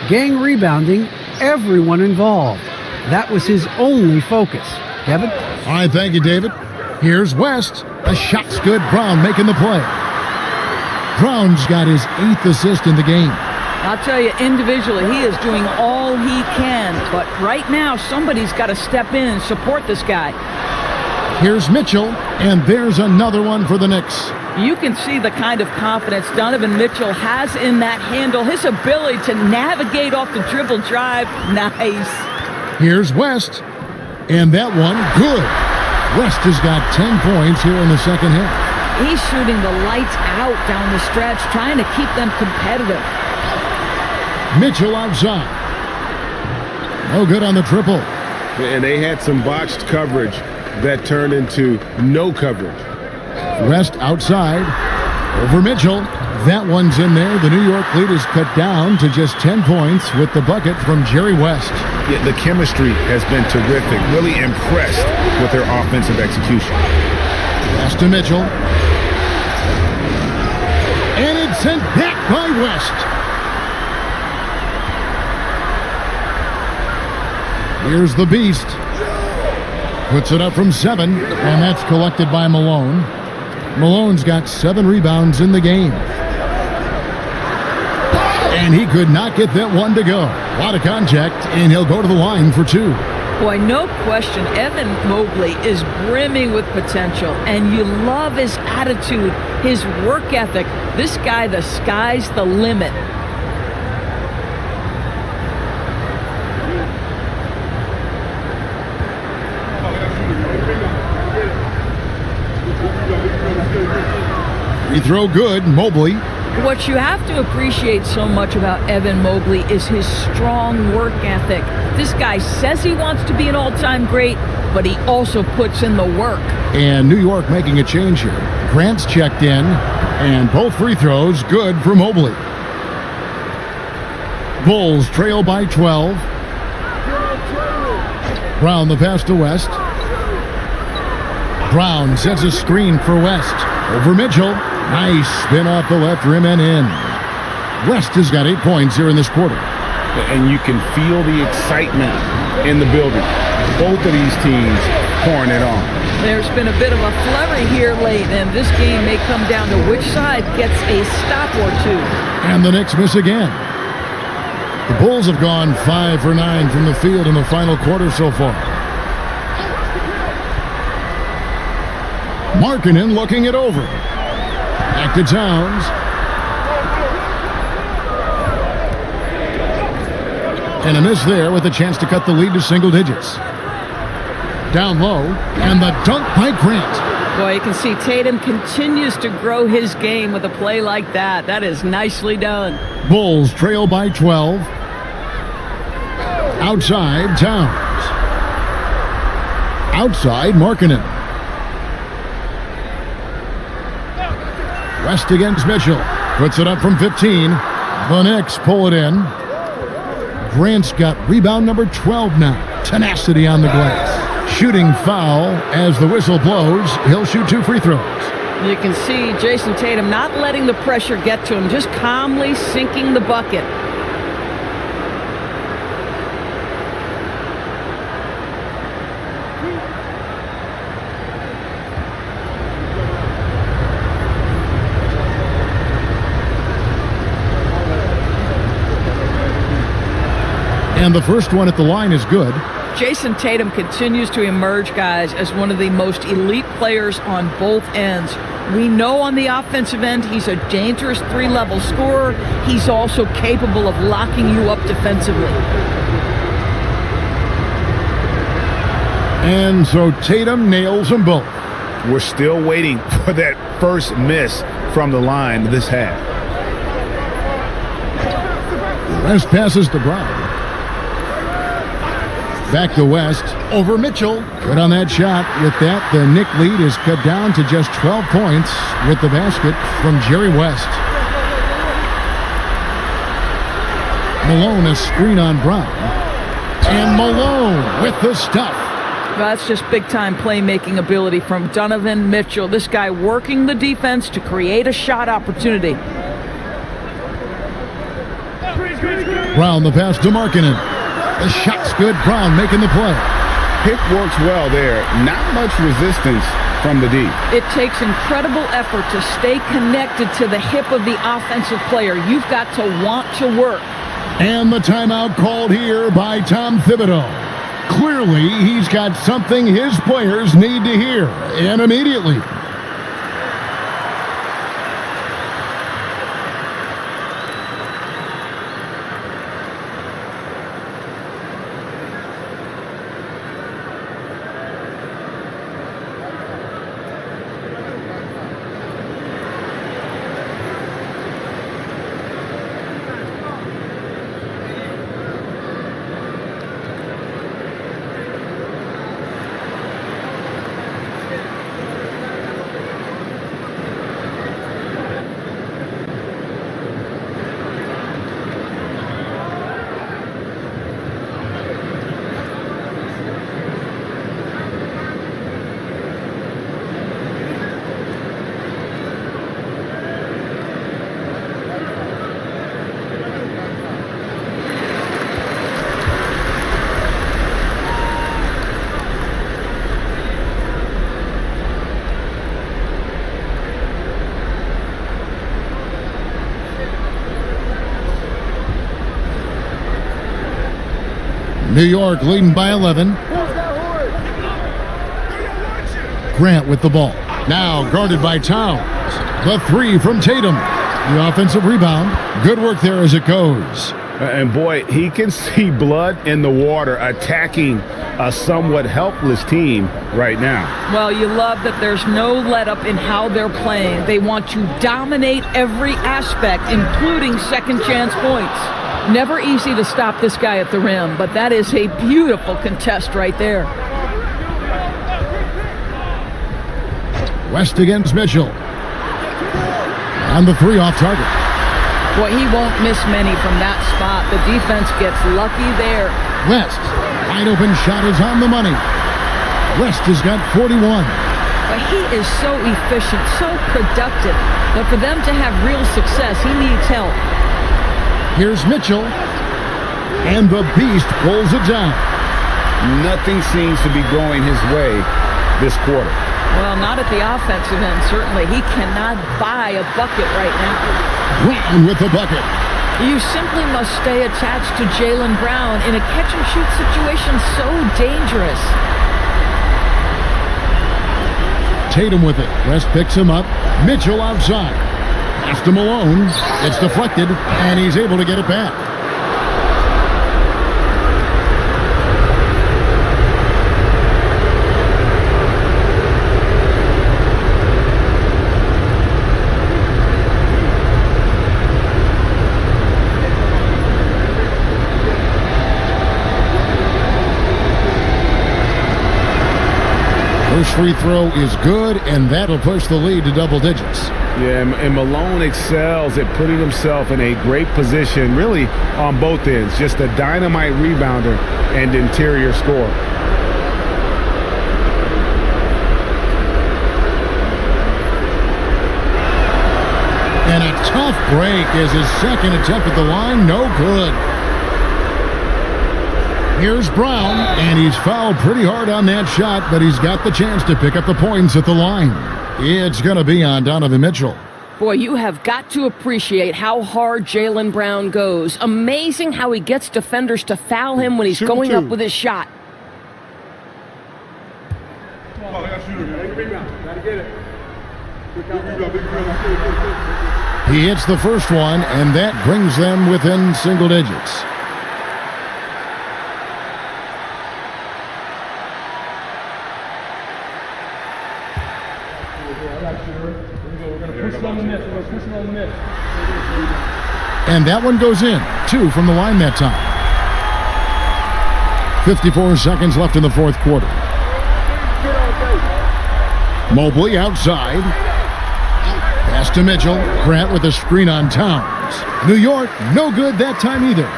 gang rebounding, everyone involved. That was his only focus. Kevin? All right, thank you, David. Here's West. The shot's good. Brown making the play. Brown's got his 8th assist in the game. I'll tell you, individually, he is doing all he can. But right now, somebody's got to step in and support this guy. Here's Mitchell, and there's another one for the Knicks. You can see the kind of confidence Donovan Mitchell has in that handle. His ability to navigate off the dribble drive. Nice. Here's West, and that one, good. West has got 10 points here in the second half. He's shooting the lights out down the stretch, trying to keep them competitive. Mitchell outside. No good on the triple. And they had some botched coverage that turned into no coverage. West outside. Over Mitchell. That one's in there. The New York lead is cut down to just 10 points with the bucket from Jerry West. Yeah, the chemistry has been terrific. Really impressed with their offensive execution. Pass to Mitchell. And it's sent back by West. Here's the Beast. Puts it up from 7, and that's collected by Malone. Malone's got 7 rebounds in the game. And he could not get that one to go. A lot of contact, and he'll go to the line for 2. Boy, no question, Evan Mobley is brimming with potential, and you love his attitude, his work ethic. This guy, the sky's the limit. Free throw good, Mobley. What you have to appreciate so much about Evan Mobley is his strong work ethic. This guy says he wants to be an all-time great, but he also puts in the work. And New York making a change here. Grant's checked in, and both free throws good for Mobley. Bulls trail by 12. Brown the pass to West. Brown sets a screen for West. Over Mitchell. Nice spin off the left rim and in. West has got 8 points here in this quarter. And you can feel the excitement in the building. Both of these teams pouring it on. There's been a bit of a flurry here late, and this game may come down to which side gets a stop or two. And the Knicks miss again. The Bulls have gone 5 for 9 from the field in the final quarter so far. Markkanen looking it over. Back to Towns. And a miss there with a chance to cut the lead to single digits. Down low, and the dunk by Grant. Boy, you can see Tatum continues to grow his game with a play like that. That is nicely done. Bulls trail by 12. Outside, Towns. Outside, Markkanen. West against Mitchell. Puts it up from 15. The Knicks pull it in. Grant's got rebound number 12 now. Tenacity on the glass. Shooting foul as the whistle blows. He'll shoot 2 free throws. You can see Jason Tatum not letting the pressure get to him, just calmly sinking the bucket. And the first one at the line is good. Jason Tatum continues to emerge, guys, as one of the most elite players on both ends. We know on the offensive end he's a dangerous 3-level scorer. He's also capable of locking you up defensively. And so Tatum nails them both. We're still waiting for that first miss from the line this half. West passes to Brown. Back to West. Over Mitchell. Good on that shot. With that, the Knick lead is cut down to just 12 points with the basket from Jerry West. Malone a screen on Brown. And Malone with the stuff. That's just big-time playmaking ability from Donovan Mitchell. This guy working the defense to create a shot opportunity. Brown the pass to Markkanen. The shot's good. Brown making the play. Pick works well there. Not much resistance from the D. It takes incredible effort to stay connected to the hip of the offensive player. You've got to want to work. And the timeout called here by Tom Thibodeau. Clearly, he's got something his players need to hear, and immediately. New York leading by 11. Grant with the ball. Now guarded by Towns. The 3 from Tatum. The offensive rebound. Good work there as it goes. And boy, he can see blood in the water attacking a somewhat helpless team right now. Well, you love that there's no let-up in how they're playing. They want to dominate every aspect, including second-chance points. Never easy to stop this guy at the rim, but that is a beautiful contest right there. West against Mitchell. And the 3 off target. Boy, he won't miss many from that spot. The defense gets lucky there. West, wide open shot is on the money. West has got 41. But he is so efficient, so productive. But for them to have real success, he needs help. Here's Mitchell. And the Beast pulls it down. Nothing seems to be going his way this quarter. Well, not at the offensive end, certainly. He cannot buy a bucket right now. Brown with the bucket. You simply must stay attached to Jaylen Brown in a catch-and-shoot situation so dangerous. Tatum with it. West picks him up. Mitchell outside. Pass to Malone. It's deflected, and he's able to get it back. First free throw is good, and that'll push the lead to double digits. Yeah, and Malone excels at putting himself in a great position, really on both ends. Just a dynamite rebounder and interior scorer. And a tough break is his second attempt at the line. No good. Here's Brown, and he's fouled pretty hard on that shot, but he's got the chance to pick up the points at the line. It's going to be on Donovan Mitchell. Boy, you have got to appreciate how hard Jaylen Brown goes. Amazing how he gets defenders to foul him when he's going up with his shot. He hits the first one, and that brings them within single digits. And that one goes in. 2 from the line that time. 54 seconds left in the fourth quarter. Mobley outside. Pass to Mitchell. Grant with a screen on Towns. New York, no good that time either.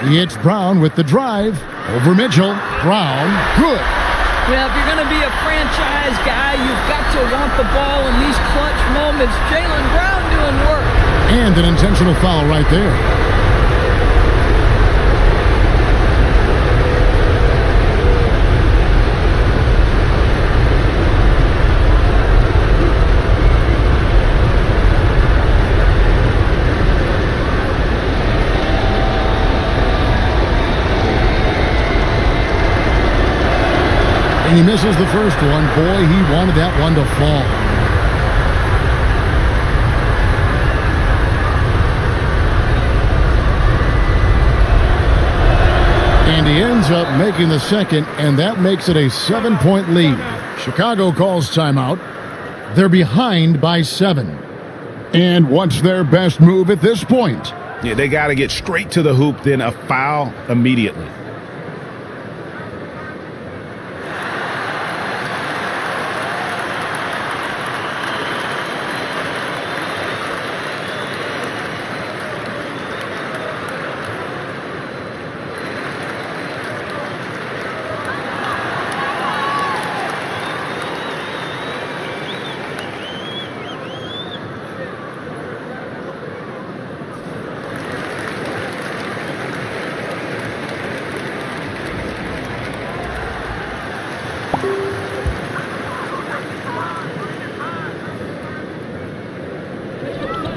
He hits Brown with the drive. Over Mitchell. Brown, good. Well, if you're going to be a franchise guy, you've got to want the ball in these clutch moments. Jaylen Brown doing work. And an intentional foul right there. And he misses the first one. Boy, he wanted that one to fall. And he ends up making the second, and that makes it a 7-point lead. Chicago calls timeout. They're behind by 7. And what's their best move at this point? Yeah, they got to get straight to the hoop, then a foul immediately.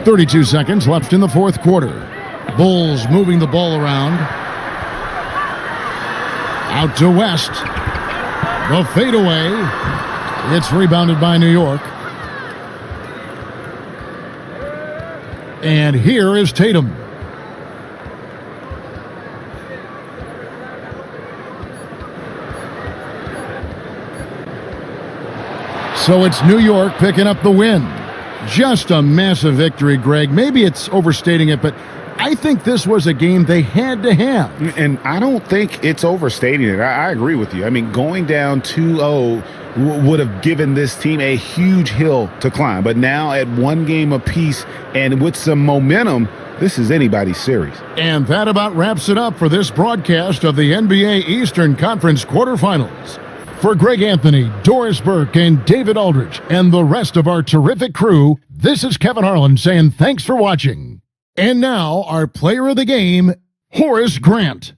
.32 seconds left in the fourth quarter. Bulls moving the ball around. Out to West. The fadeaway. It's rebounded by New York. And here is Tatum. So it's New York picking up the win. Just a massive victory, Greg. Maybe it's overstating it, but I think this was a game they had to have. And I don't think it's overstating it. I agree with you. I mean, going down 2-0 would have given this team a huge hill to climb. But now at one game apiece and with some momentum, this is anybody's series. And that about wraps it up for this broadcast of the NBA Eastern Conference quarterfinals. For Greg Anthony, Doris Burke, and David Aldridge, and the rest of our terrific crew, this is Kevin Harlan saying thanks for watching. And now, our player of the game, Horace Grant.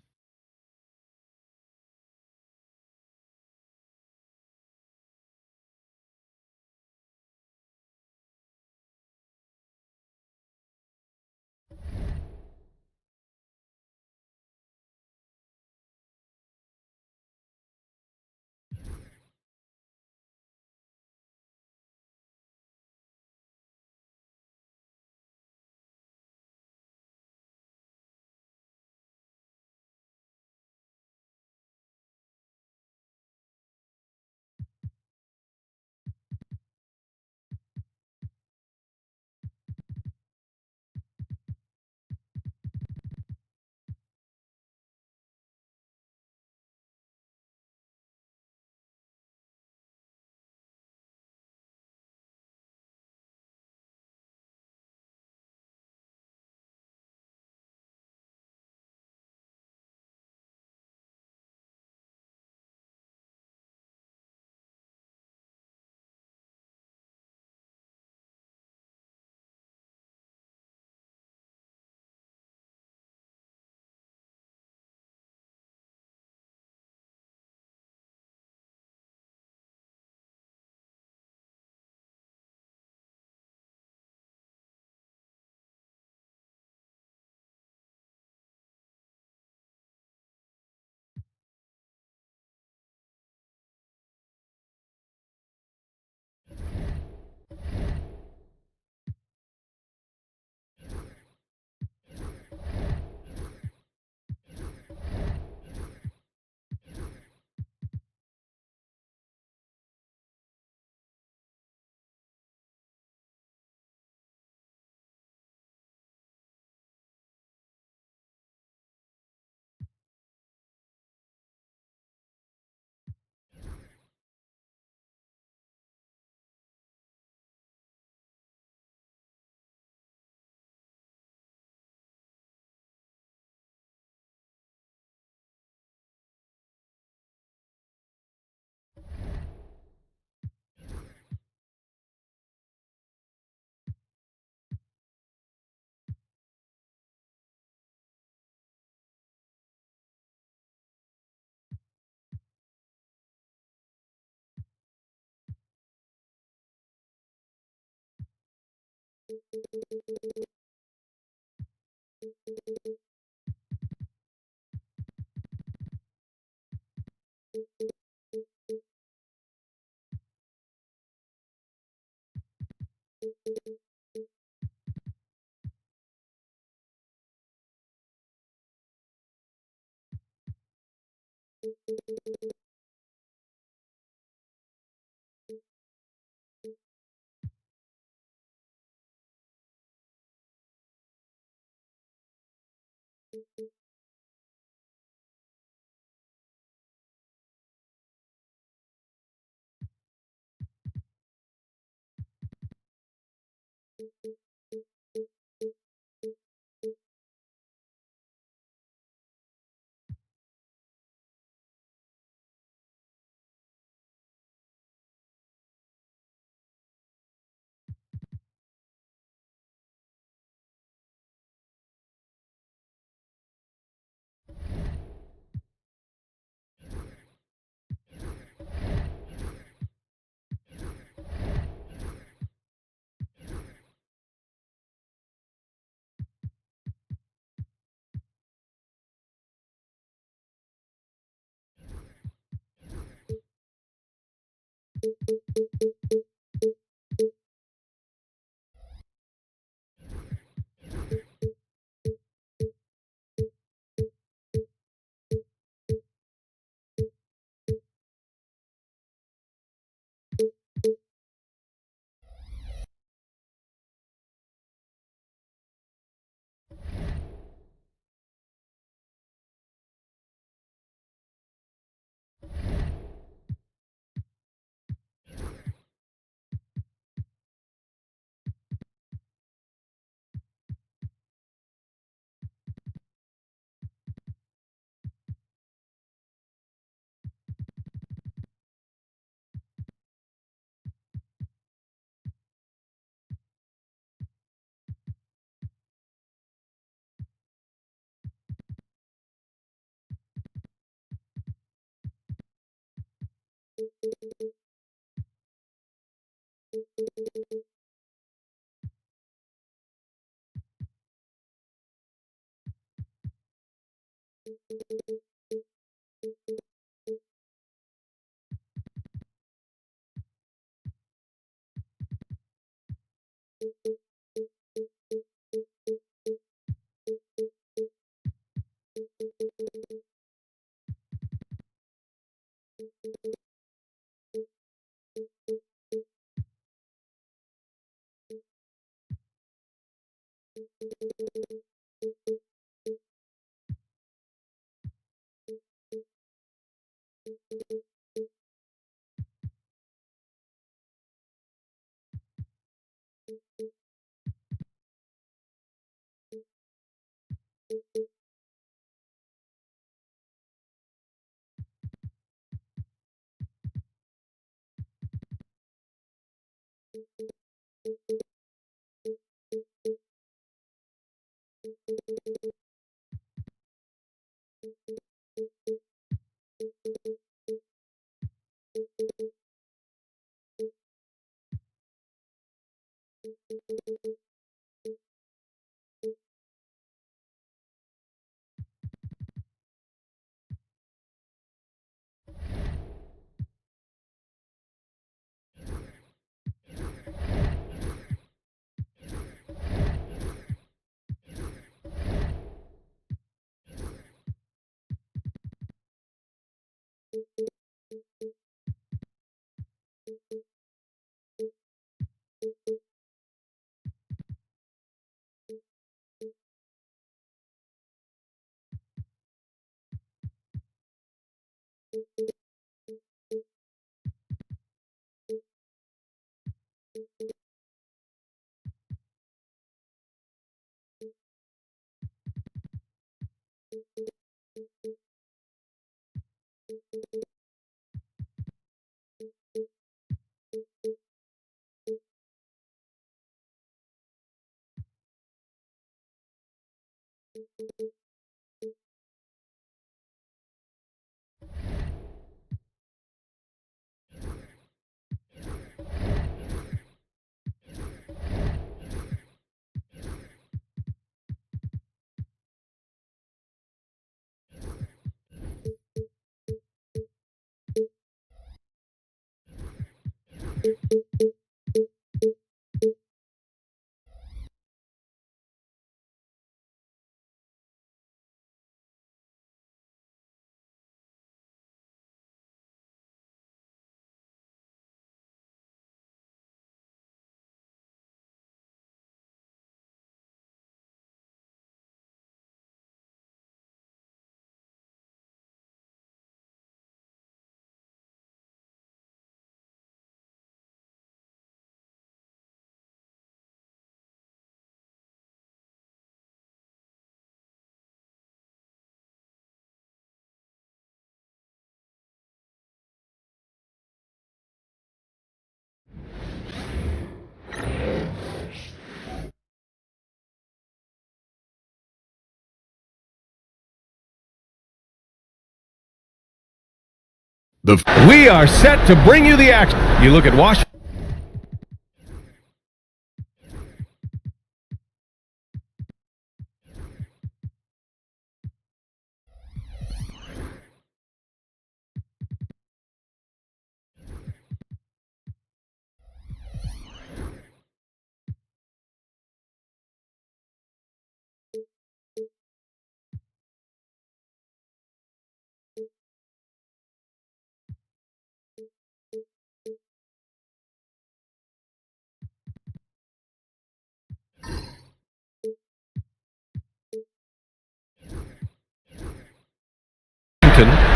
We are set to bring you the action. You look at Washington.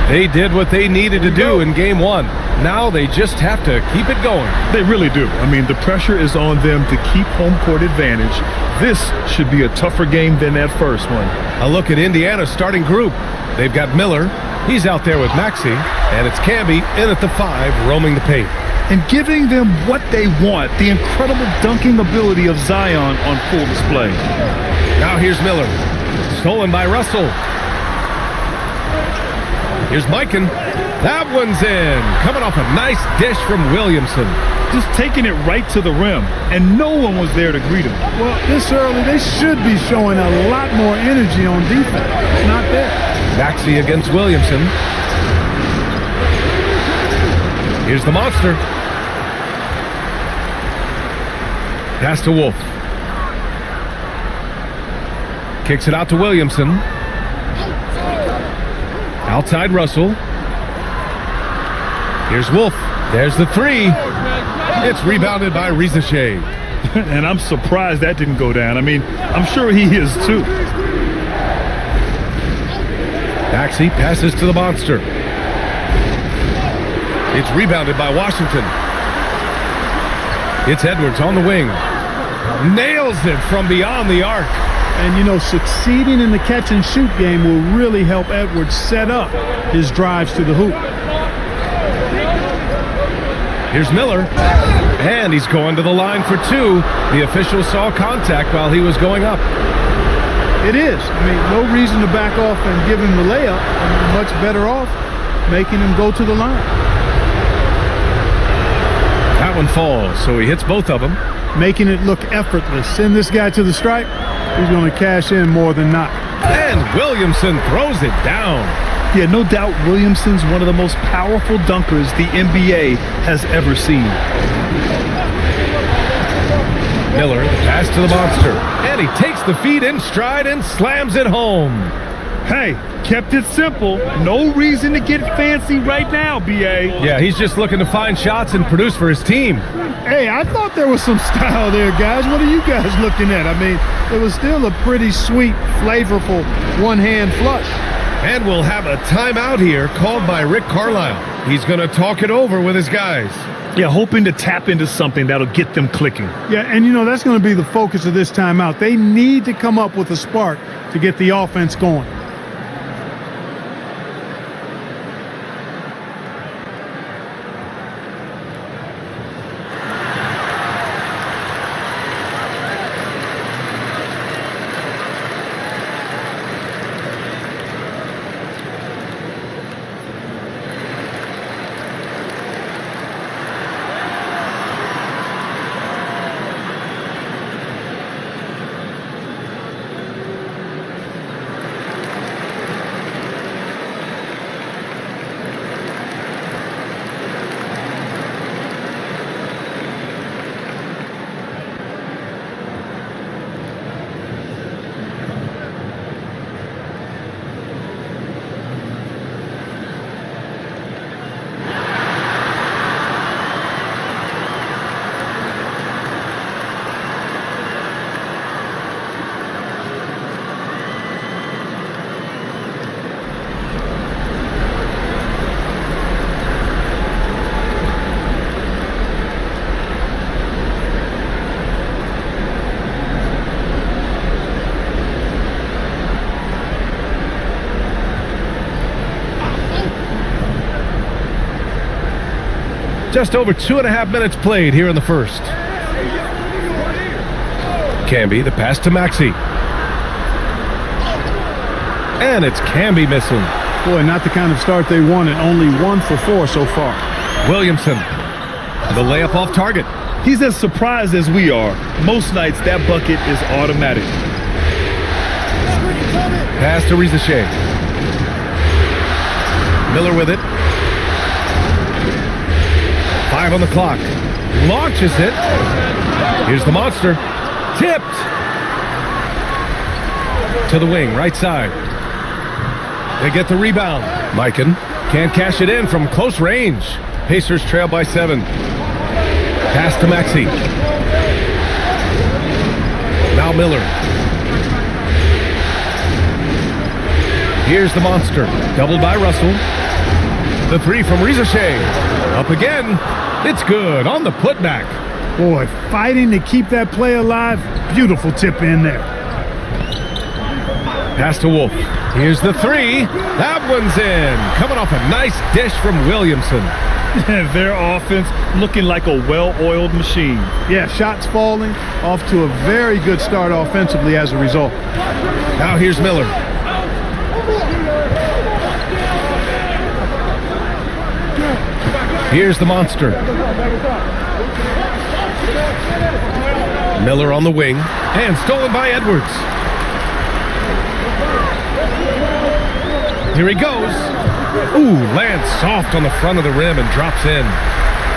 They did what they needed to do in game one. Now they just have to keep it going. They really do. I mean, the pressure is on them to keep home court advantage. This should be a tougher game than that first one. A look at Indiana's starting group. They've got Miller. He's out there with Maxey. And it's Camby in at the 5, roaming the paint. And giving them what they want, the incredible dunking ability of Zion on full display. Now here's Miller. Stolen by Russell. Here's Mikan. That one's in. Coming off a nice dish from Williamson. Just taking it right to the rim, and no one was there to greet him. Well, this early, they should be showing a lot more energy on defense. It's not there. Maxey against Williamson. Here's the monster. Pass to Wolf. Kicks it out to Williamson. Outside Russell. Here's Wolf. There's the three. It's rebounded by Rizachet. And I'm surprised that didn't go down. I mean, I'm sure he is too. Maxey passes to the monster. It's rebounded by Washington. It's Edwards on the wing. Nails it from beyond the arc. And, you know, succeeding in the catch-and-shoot game will really help Edwards set up his drives to the hoop. Here's Miller. And he's going to the line for two. The official saw contact while he was going up. It is. I mean, no reason to back off and give him the layup. I mean, much better off making him go to the line. That one falls, so he hits both of them. Making it look effortless. Send this guy to the stripe. He's going to cash in more than not. And Williamson throws it down. Yeah, no doubt Williamson's one of the most powerful dunkers the NBA has ever seen. Miller, pass to the monster. And he takes the feed in stride and slams it home. Hey, kept it simple. No reason to get fancy right now, B.A. Yeah, he's just looking to find shots and produce for his team. Hey, I thought there was some style there, guys. What are you guys looking at? I mean, it was still a pretty sweet, flavorful one-hand flush. And we'll have a timeout here called by Rick Carlisle. He's going to talk it over with his guys. Yeah, hoping to tap into something that'll get them clicking. Yeah, and you know, that's going to be the focus of this timeout. They need to come up with a spark to get the offense going. Just over 2.5 minutes played here in the first. Camby, the pass to Maxey. And it's Camby missing. Boy, not the kind of start they wanted. Only 1 for 4 so far. Williamson, the layup off target. He's as surprised as we are. Most nights, that bucket is automatic. Pass to Rizachet. Miller with it. 5 on the clock. Launches it. Here's the monster. Tipped. To the wing, right side. They get the rebound. Mikan can't cash it in from close range. Pacers trail by 7. Pass to Maxey. Now Miller. Here's the monster. Doubled by Russell. The 3 from Rizachet. Up again. It's good on the putback. Boy, fighting to keep that play alive. Beautiful tip in there. Pass to Wolf. Here's the 3. That one's in. Coming off a nice dish from Williamson. Their offense looking like a well-oiled machine. Yeah, shots falling. Off to a very good start offensively as a result. Now here's Miller. Here's the monster. Miller on the wing, and stolen by Edwards. Here he goes. Ooh, lands soft on the front of the rim and drops in.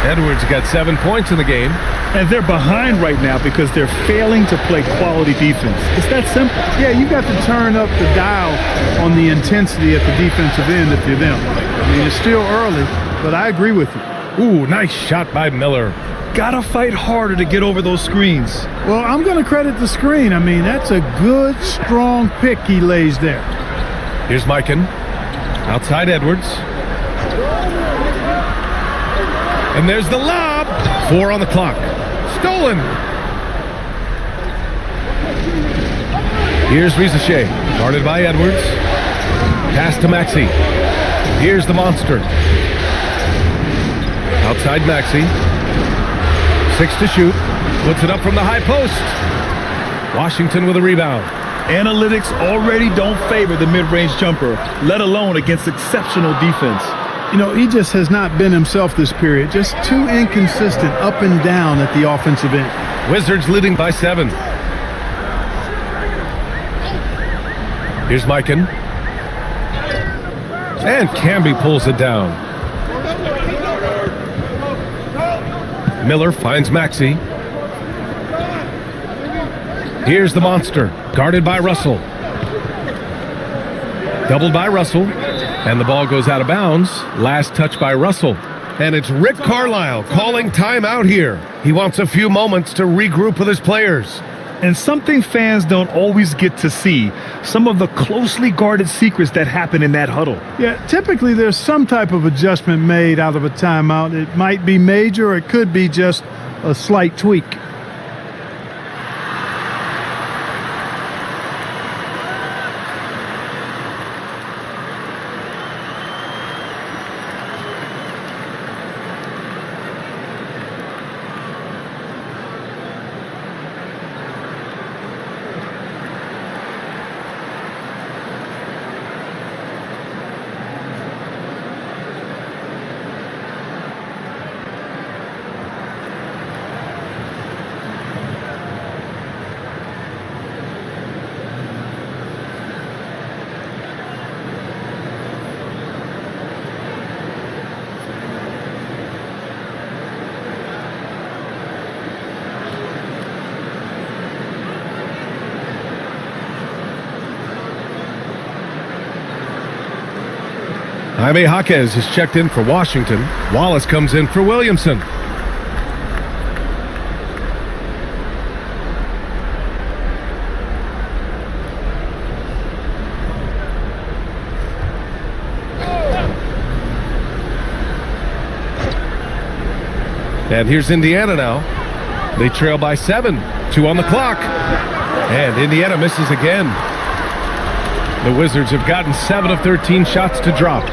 Edwards got 7 points in the game. And they're behind right now because they're failing to play quality defense. It's that simple. Yeah, you got to turn up the dial on the intensity at the defensive end if you're them. I mean, it's still early, but I agree with you. Ooh, nice shot by Miller. Gotta fight harder to get over those screens. Well, I'm going to credit the screen. I mean, that's a good, strong pick he lays there. Here's Mikan. Outside Edwards. And there's the lob. 4 on the clock. Stolen. Here's Rizachet. Guarded by Edwards. Pass to Maxey. Here's the monster. Outside Maxey. 6 to shoot. Puts it up from the high post. Washington with a rebound. Analytics already don't favor the mid-range jumper, let alone against exceptional defense. You know, he just has not been himself this period. Just too inconsistent up and down at the offensive end. Wizards leading by 7. Here's Mikan. And Camby pulls it down. Miller finds Maxey. Here's the monster, guarded by Russell. Doubled by Russell, and the ball goes out of bounds. Last touch by Russell. And it's Rick Carlisle calling timeout here. He wants a few moments to regroup with his players. And something fans don't always get to see, some of the closely guarded secrets that happen in that huddle. Yeah, typically there's some type of adjustment made out of a timeout. It might be major, or it could be just a slight tweak. Jaime Jaquez is checked in for Washington. Wallace comes in for Williamson. And here's Indiana now. They trail by 7. 2 on the clock. And Indiana misses again. The Wizards have gotten 7 of 13 shots to drop.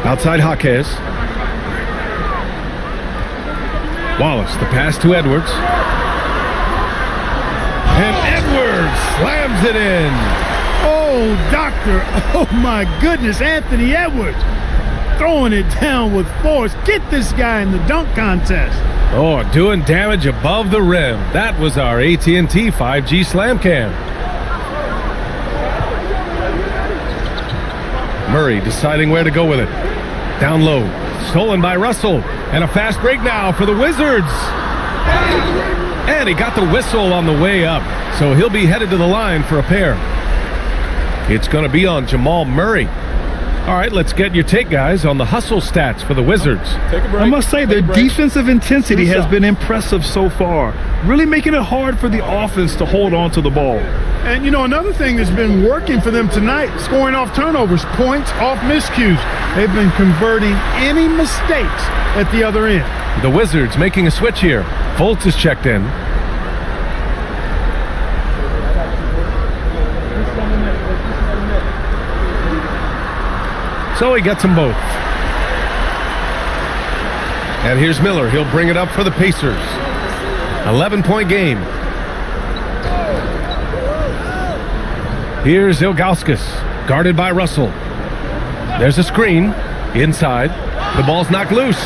Outside Jaquez. Wallace, the pass to Edwards. And Edwards slams it in. Oh, doctor. Oh, my goodness. Anthony Edwards throwing it down with force. Get this guy in the dunk contest. Oh, doing damage above the rim. That was our AT&T 5G Slam Cam. Murray deciding where to go with it. Down low. Stolen by Russell. And a fast break now for the Wizards. And he got the whistle on the way up. So he'll be headed to the line for a pair. It's going to be on Jamal Murray. All right, let's get your take, guys, on the hustle stats for the Wizards. Take a break. I must say, their defensive intensity has been impressive so far, really making it hard for the offense to hold on to the ball. And, you know, another thing that's been working for them tonight, scoring off turnovers, points off miscues. They've been converting any mistakes at the other end. The Wizards making a switch here. Fultz is checked in. So he gets them both. And here's Miller. He'll bring it up for the Pacers. 11-point game. Here's Ilgauskas, guarded by Russell. There's a screen. Inside. The ball's knocked loose.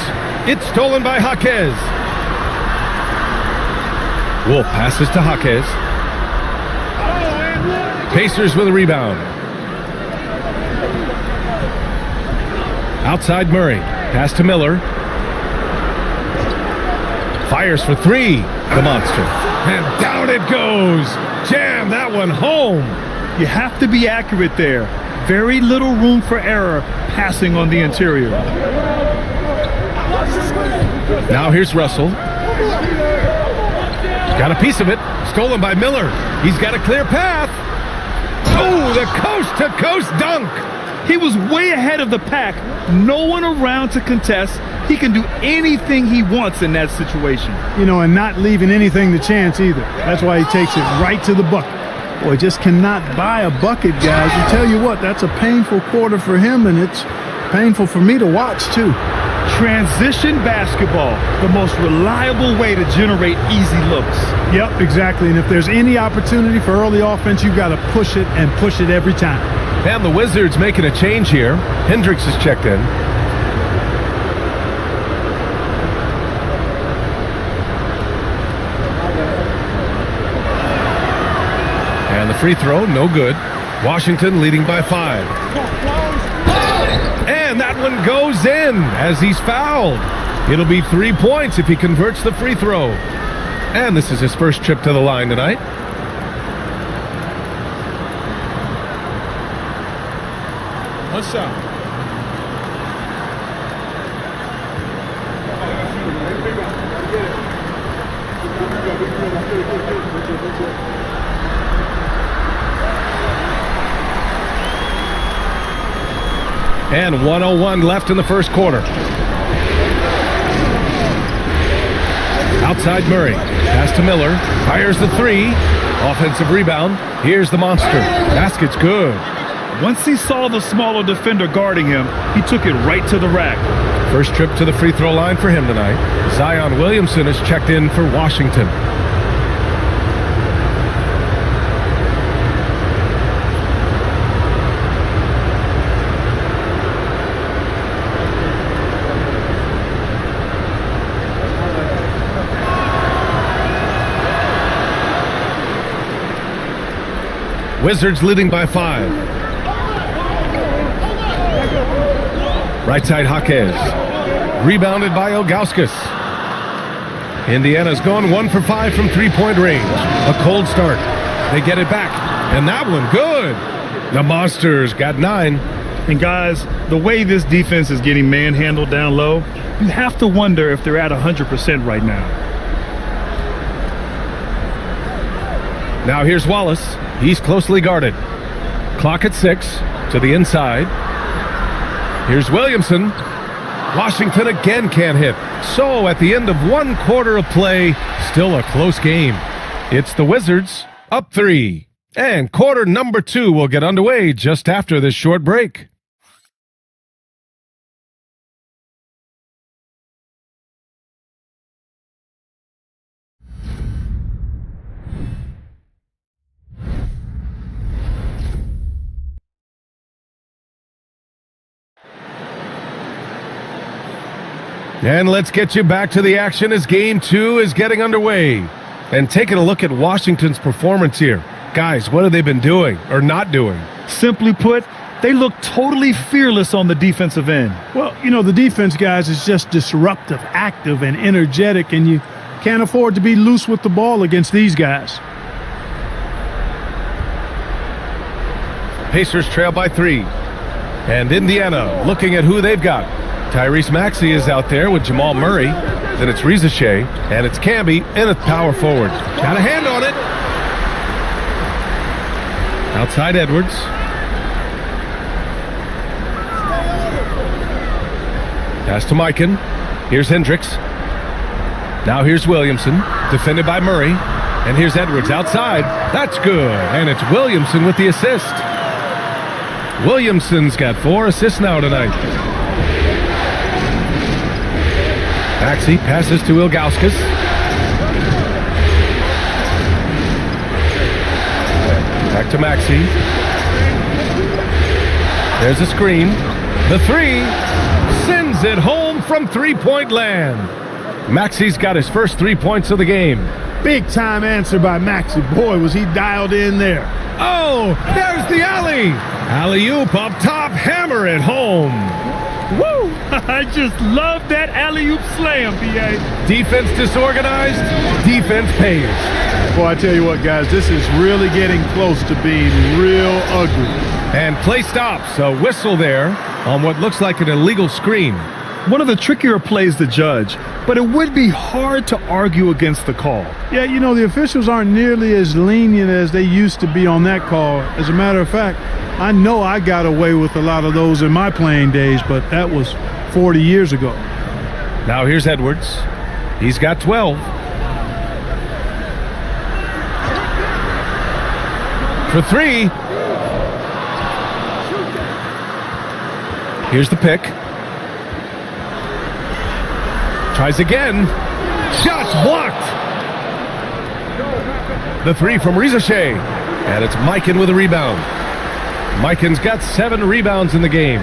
It's stolen by Jaquez. Wolf passes to Jaquez. Pacers with a rebound. Outside Murray. Pass to Miller. Fires for three. The monster. And down it goes. Jam that one home. You have to be accurate there. Very little room for error passing on the interior. Now here's Russell. Got a piece of it. Stolen by Miller. He's got a clear path. Oh, the coast-to-coast dunk. He was way ahead of the pack. No one around to contest. He can do anything he wants in that situation. You know, and not leaving anything to chance either. That's why he takes it right to the bucket. Boy, just cannot buy a bucket, guys. I tell you what, that's a painful quarter for him, and it's painful for me to watch, too. Transition basketball, the most reliable way to generate easy looks. Yep, exactly. And if there's any opportunity for early offense, you've got to push it and push it every time. And the Wizards making a change here. Hendricks is checked in. And the free throw, no good. Washington leading by 5. And that one goes in as he's fouled. It'll be 3 points if he converts the free throw. And this is his first trip to the line tonight. One shot. And 1:01 left in the first quarter. Outside Murray. Pass to Miller. Fires the three. Offensive rebound. Here's the monster. Basket's good. Once he saw the smaller defender guarding him, he took it right to the rack. First trip to the free throw line for him tonight. Zion Williamson is checked in for Washington. Wizards leading by 5. Right side Jaquez. Rebounded by Ilgauskas. Indiana's gone 1 for 5 from three-point range. A cold start. They get it back. And that one good. The Monsters got 9. And guys, the way this defense is getting manhandled down low, you have to wonder if they're at 100% right now. Now here's Wallace. He's closely guarded. Clock at 6 to the inside. Here's Williamson. Washington again can't hit. So at the end of 1 quarter of play, still a close game. It's the Wizards up 3. And quarter number 2 will get underway just after this short break. And let's get you back to the action as Game 2 is getting underway. And taking a look at Washington's performance here. Guys, what have they been doing or not doing? Simply put, they look totally fearless on the defensive end. Well, you know, the defense, guys, is just disruptive, active, and energetic, and you can't afford to be loose with the ball against these guys. Pacers trail by 3. And Indiana looking at who they've got. Tyrese Maxey is out there with Jamal Murray. Then it's Rizachet, and it's Camby, and it's power forward. Got a hand on it. Outside Edwards. Pass to Mikan. Here's Hendricks. Now here's Williamson, defended by Murray. And here's Edwards outside. That's good. And it's Williamson with the assist. Williamson's got 4 assists now tonight. Maxey passes to Ilgauskas. Back to Maxey. There's a screen. The 3. sends it home from three-point land. Maxey's got his first 3 points of the game. Big time answer by Maxey. Boy, was he dialed in there. Oh, there's the alley. Alley-oop up top, hammer it home. Woo! I just love that alley-oop slam, B.A. Defense disorganized, defense pays. Boy, I tell you what, guys, this is really getting close to being real ugly. And play stops, a whistle there on what looks like an illegal screen. One of the trickier plays to judge, but it would be hard to argue against the call. Yeah, you know, the officials aren't nearly as lenient as they used to be on that call. As a matter of fact, I know I got away with a lot of those in my playing days, but that was 40 years ago. Now here's Edwards. He's got 12. For three. Here's the pick. Tries again. Shots blocked. The three from Rizashay. And it's Mikan with a rebound. Mikan's got 7 rebounds in the game.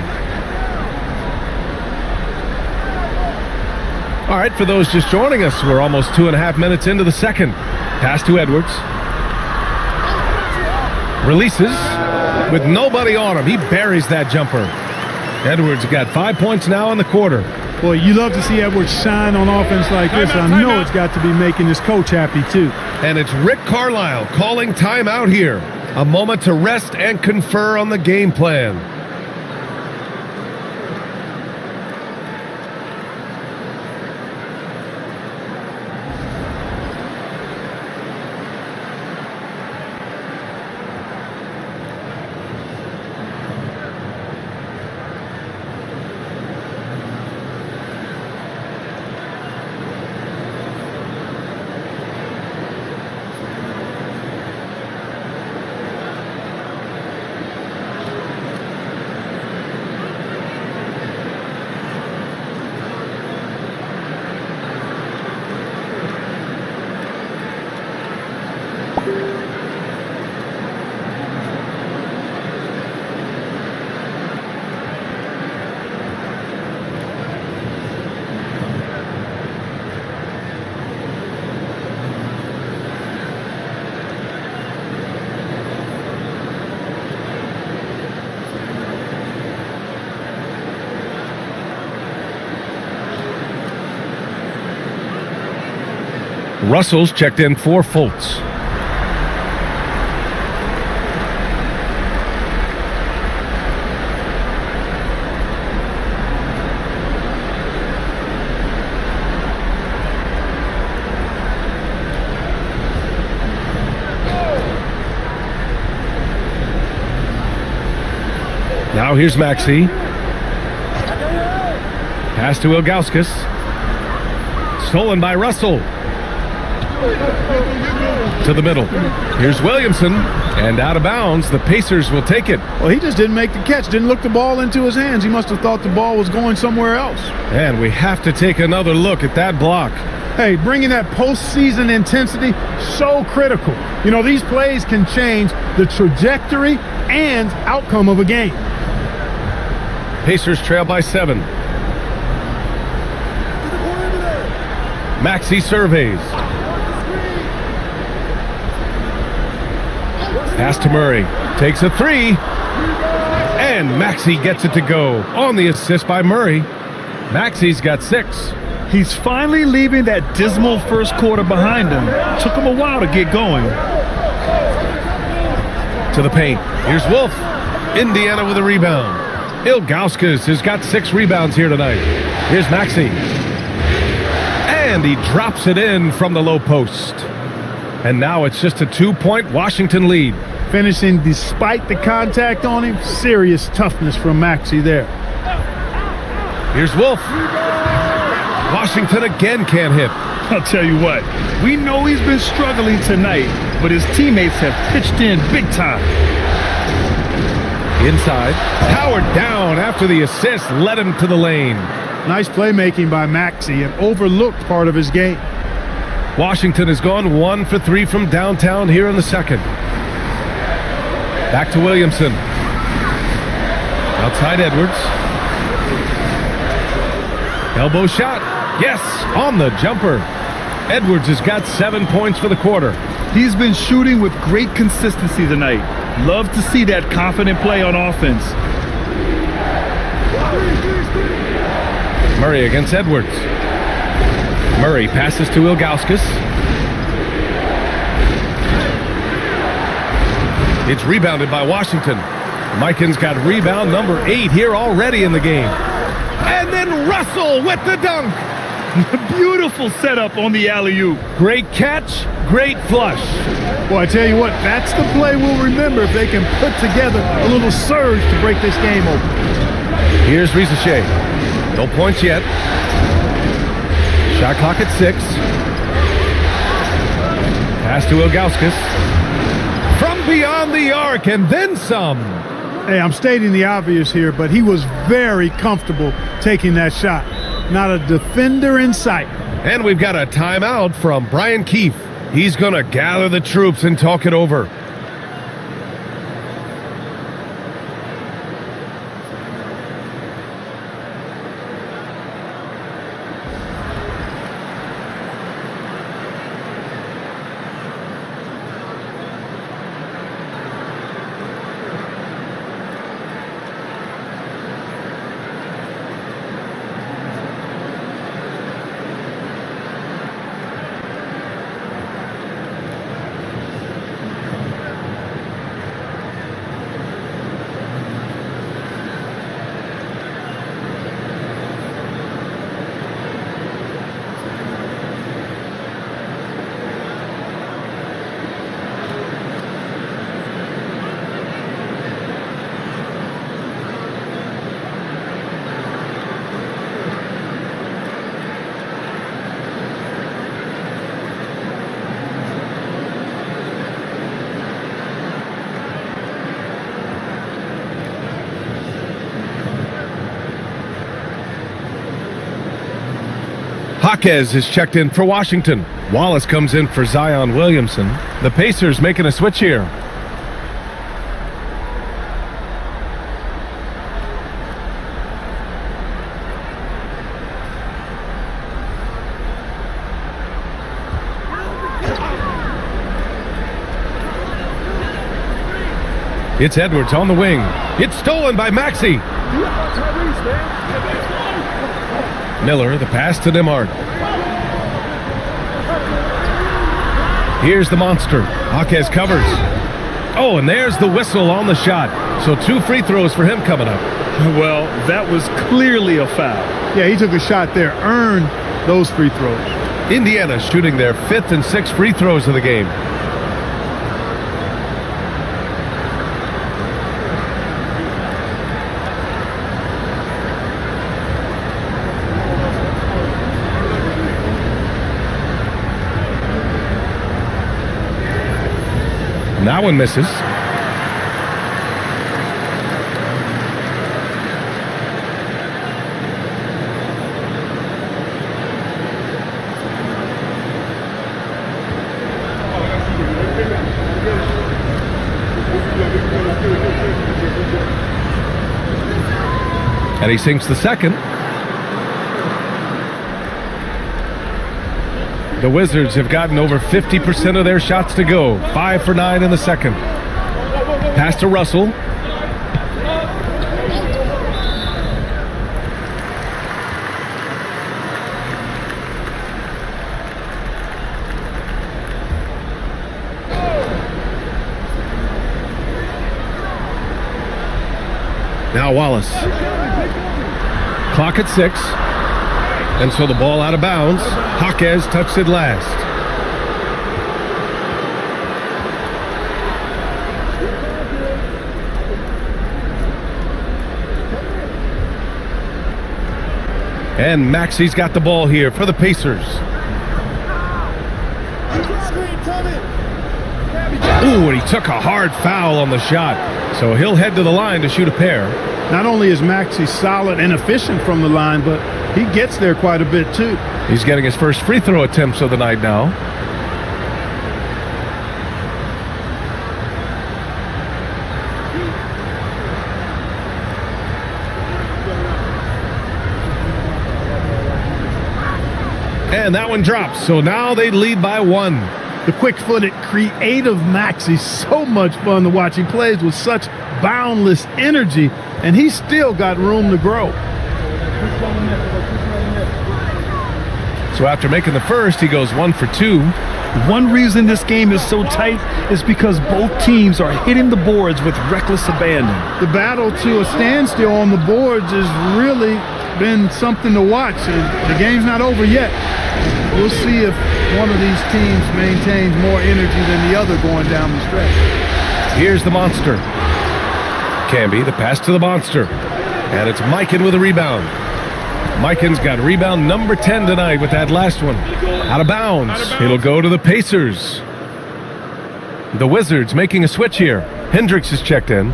All right, for those just joining us, we're almost 2.5 minutes into the second. Pass to Edwards. Releases with nobody on him. He buries that jumper. Edwards got 5 points now in the quarter. Boy, you love to see Edwards shine on offense like this. I know it's got to be making his coach happy, too. And it's Rick Carlisle calling timeout here. A moment to rest and confer on the game plan. Russell's checked in for Fultz. Now here's Maxey. Pass to Ilgauskas. Stolen by Russell. To the middle. Here's Williamson. And out of bounds. The Pacers will take it. Well, he just didn't make the catch. Didn't look the ball into his hands. He must have thought the ball was going somewhere else. And we have to take another look at that block. Hey, bringing that postseason intensity, so critical. You know, these plays can change the trajectory and outcome of a game. Pacers trail by 7. Maxey surveys. Pass to Murray. Takes a 3. And Maxey gets it to go. On the assist by Murray. Maxey's got 6. He's finally leaving that dismal first quarter behind him. Took him a while to get going. To the paint. Here's Wolf. Indiana with a rebound. Ilgauskas has got 6 rebounds here tonight. Here's Maxey. And he drops it in from the low post. And now it's just a 2-point Washington lead. Finishing despite the contact on him. Serious toughness from Maxey there. Here's Wolf. Washington again can't hit. I'll tell you what, we know he's been struggling tonight, but his teammates have pitched in big time. Inside, powered down after the assist led him to the lane. Nice playmaking by Maxey, an overlooked part of his game. Washington has gone 1 for 3 from downtown here in the second. Back to Williamson. Outside Edwards. Elbow shot. Yes, on the jumper. Edwards has got 7 points for the quarter. He's been shooting with great consistency tonight. Love to see that confident play on offense. Murray against Edwards. Murray passes to Ilgauskas. It's rebounded by Washington. Mikan's got rebound number 8 here already in the game. And then Russell with the dunk. Beautiful setup on the alley-oop. Great catch, great flush. Well, I tell you what, that's the play we'll remember if they can put together a little surge to break this game open. Here's Rizachet. No points yet. Shot clock at 6. Pass to Ilgauskas. From beyond the arc and then some. Hey, I'm stating the obvious here, but he was very comfortable taking that shot. Not a defender in sight. And we've got a timeout from Brian Keefe. He's going to gather the troops and talk it over. Jaquez is checked in for Washington. Wallace comes in for Zion Williamson. The Pacers making a switch here. It's Edwards on the wing. It's stolen by Maxey. Miller, the pass to DeMart. Here's the monster. Jaquez covers. Oh, and there's the whistle on the shot. So 2 free throws for him coming up. Well, that was clearly a foul. Yeah, he took a shot there, earned those free throws. Indiana shooting their 5th and 6th free throws of the game. That one misses. And he sinks the second. The Wizards have gotten over 50% of their shots to go. 5 for 9 in the second. Pass to Russell. Now Wallace. Clock at 6. And so the ball out of bounds. Jaquez touched it last. And Maxey's got the ball here for the Pacers. Ooh, and he took a hard foul on the shot. So he'll head to the line to shoot a pair. Not only is Maxey solid and efficient from the line, but he gets there quite a bit too. He's getting his first free throw attempts of the night now. And that one drops. So now they lead by 1. The quick-footed, creative Max, he's so much fun to watch. He plays with such boundless energy, and he's still got room to grow. So after making the first, he goes 1 for 2. One reason this game is so tight is because both teams are hitting the boards with reckless abandon. The battle to a standstill on the boards has really been something to watch. The game's not over yet. We'll see if one of these teams maintains more energy than the other going down the stretch. Here's the monster. Camby, the pass to the monster. And it's Mikan with a rebound. Mikan's got rebound number 10 tonight with that last one. Out of bounds. It'll go to the Pacers. The Wizards making a switch here. Hendricks is checked in.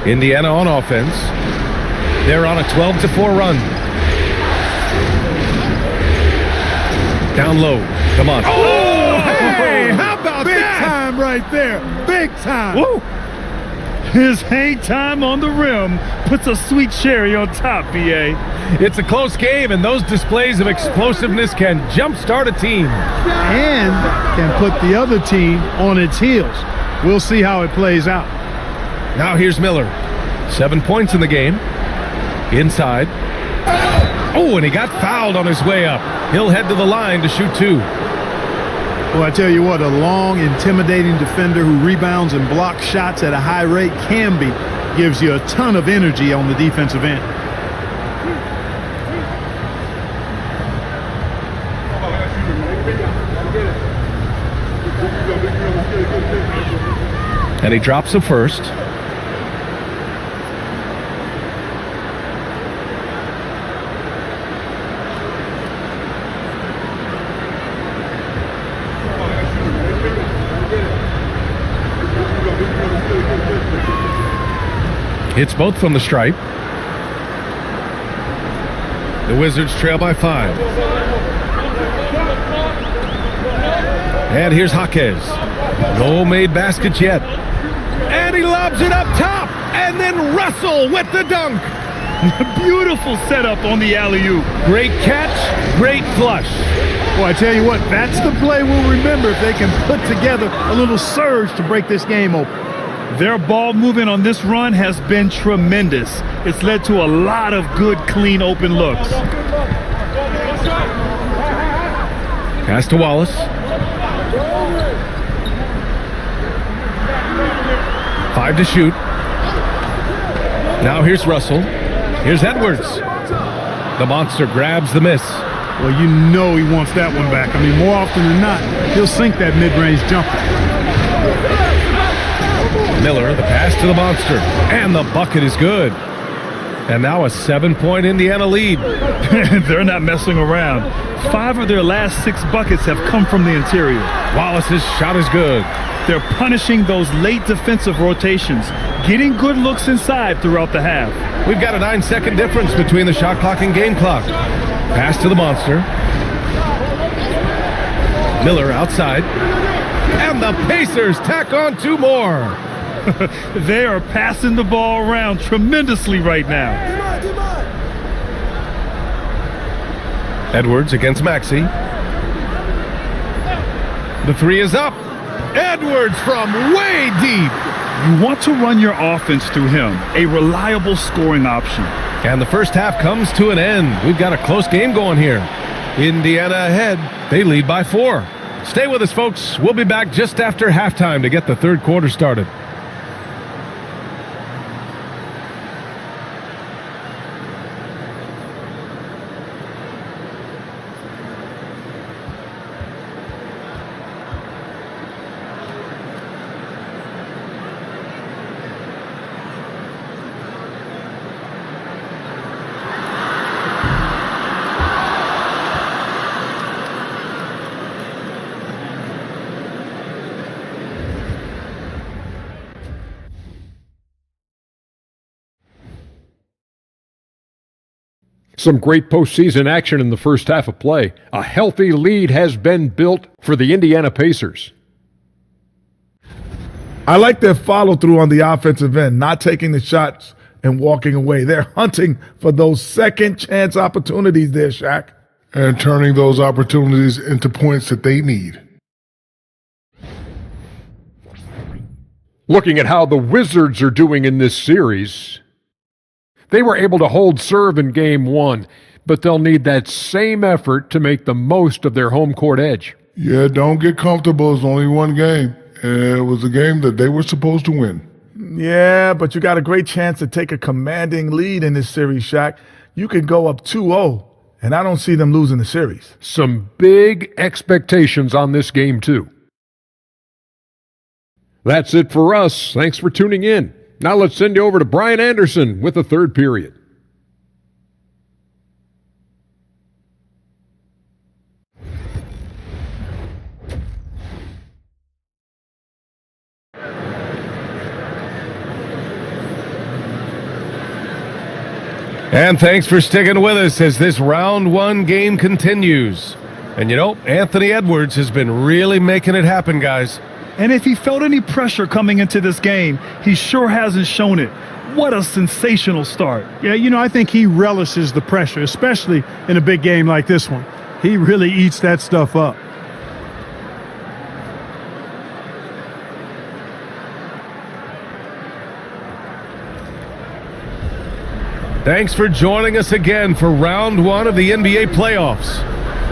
Indiana on offense. They're on a 12-4 run. Down low. Come on. Oh, hey, how about big that? Big time right there. Big time. Woo! His hang time on the rim puts a sweet cherry on top, BA. It's a close game, and those displays of explosiveness can jumpstart a team. And can put the other team on its heels. We'll see how it plays out. Now here's Miller. 7 points in the game. Inside. Oh, and he got fouled on his way up. He'll head to the line to shoot 2. Well, I tell you what, a long, intimidating defender who rebounds and blocks shots at a high rate gives you a ton of energy on the defensive end. And he drops the first. Hits both from the stripe. The Wizards trail by 5. And here's Jaquez. No made baskets yet. And he lobs it up top. And then Russell with the dunk. Beautiful setup on the alley-oop. Great catch, great flush. Well, I tell you what, that's the play we'll remember if they can put together a little surge to break this game open. Their ball movement on this run has been tremendous. It's led to a lot of good, clean, open looks. Pass to Wallace. 5 to shoot. Now here's Russell. Here's Edwards. The monster grabs the miss. Well, you know he wants that one back. I mean, more often than not, he'll sink that mid-range jumper. Miller, the pass to the monster. And the bucket is good. And now a 7-point Indiana lead. They're not messing around. 5 of their last 6 buckets have come from the interior. Wallace's shot is good. They're punishing those late defensive rotations, getting good looks inside throughout the half. We've got a 9-second difference between the shot clock and game clock. Pass to the monster. Miller outside. And the Pacers tack on 2 more. They are passing the ball around tremendously right now. Edwards against Maxey. The 3 is up. Edwards from way deep. You want to run your offense through him, a reliable scoring option. And the first half comes to an end. We've got a close game going here. Indiana ahead. They lead by 4. Stay with us, folks. We'll be back just after halftime to get the third quarter started. Some great postseason action in the first half of play. A healthy lead has been built for the Indiana Pacers. I like their follow through on the offensive end, not taking the shots and walking away. They're hunting for those second chance opportunities there, Shaq. And turning those opportunities into points that they need. Looking at how the Wizards are doing in this series, they were able to hold serve in Game 1, but they'll need that same effort to make the most of their home court edge. Yeah, don't get comfortable. It's only one game. And it was a game that they were supposed to win. Yeah, but you got a great chance to take a commanding lead in this series, Shaq. You could go up 2-0, and I don't see them losing the series. Some big expectations on this game, too. That's it for us. Thanks for tuning in. Now let's send you over to Brian Anderson with the third period. And thanks for sticking with us as this round one game continues. And you know, Anthony Edwards has been really making it happen, guys. And if he felt any pressure coming into this game, he sure hasn't shown it. What a sensational start. Yeah, you know, I think he relishes the pressure, especially in a big game like this one. He really eats that stuff up. Thanks for joining us again for round one of the NBA playoffs.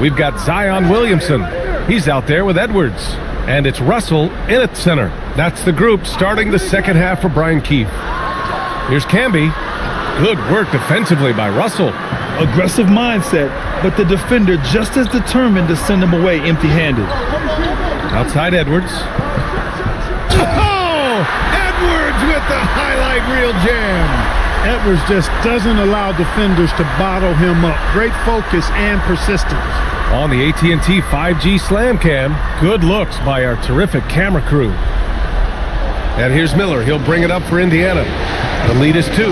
We've got Zion Williamson. He's out there with Edwards. And it's Russell in at center. That's the group starting the second half for Brian Keefe. Here's Camby. Good work defensively by Russell. Aggressive mindset, but the defender just as determined to send him away empty-handed. Outside Edwards. Oh! Edwards with the highlight reel jam. Edwards just doesn't allow defenders to bottle him up. Great focus and persistence. On the AT&T 5G Slam Cam, good looks by our terrific camera crew. And here's Miller. He'll bring it up for Indiana. The lead is 2. To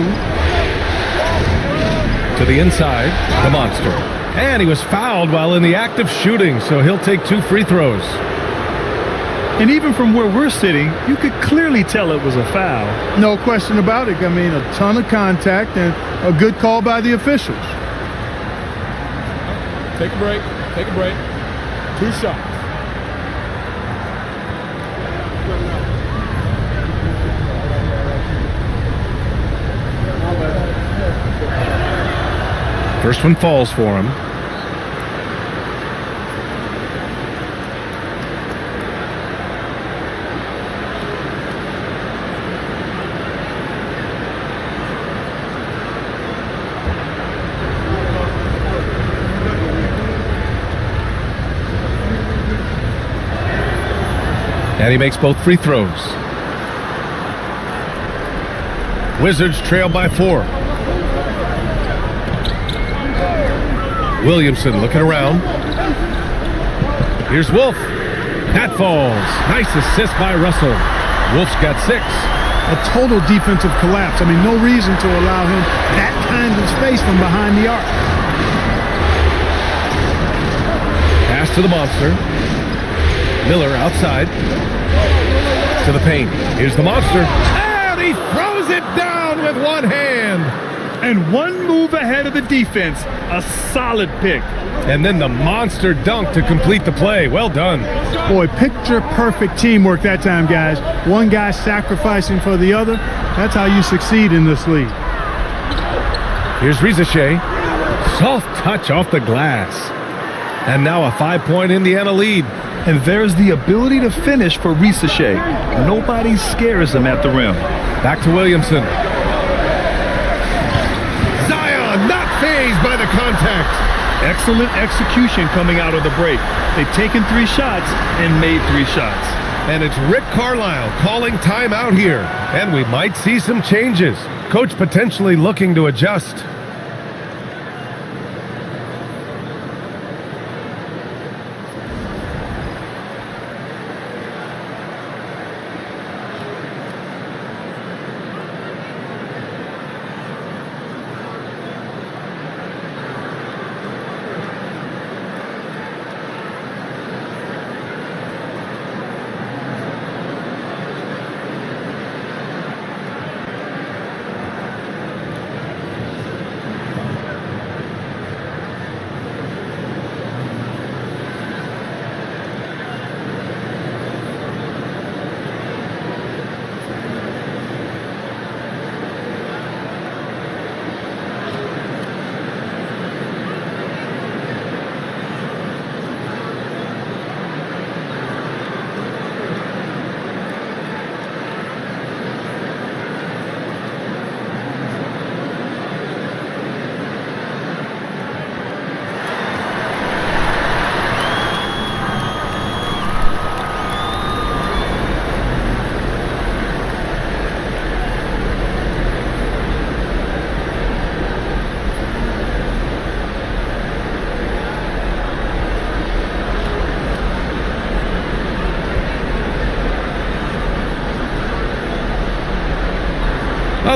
the inside, the monster. And he was fouled while in the act of shooting, so he'll take 2 free throws. And even from where we're sitting, you could clearly tell it was a foul. No question about it. I mean, a ton of contact and a good call by the officials. Take a break. Take a break. 2 shots. First one falls for him. And he makes both free throws. Wizards trail by 4. Williamson looking around. Here's Wolf. That falls. Nice assist by Russell. Wolf's got 6. A total defensive collapse. I mean, no reason to allow him that kind of space from behind the arc. Pass to the monster. Miller outside. To the paint. Here's the monster. And he throws it down with one hand. And one move ahead of the defense. A solid pick. And then the monster dunk to complete the play. Well done. Boy, picture-perfect teamwork that time, guys. One guy sacrificing for the other. That's how you succeed in this league. Here's Rizachet. Soft touch off the glass. And now a 5-point Indiana lead. And there's the ability to finish for Rizachet. Nobody scares him at the rim. Back to Williamson. Zion not fazed by the contact. Excellent execution coming out of the break. They've taken 3 shots and made 3 shots. And it's Rick Carlisle calling timeout here. And we might see some changes. Coach potentially looking to adjust.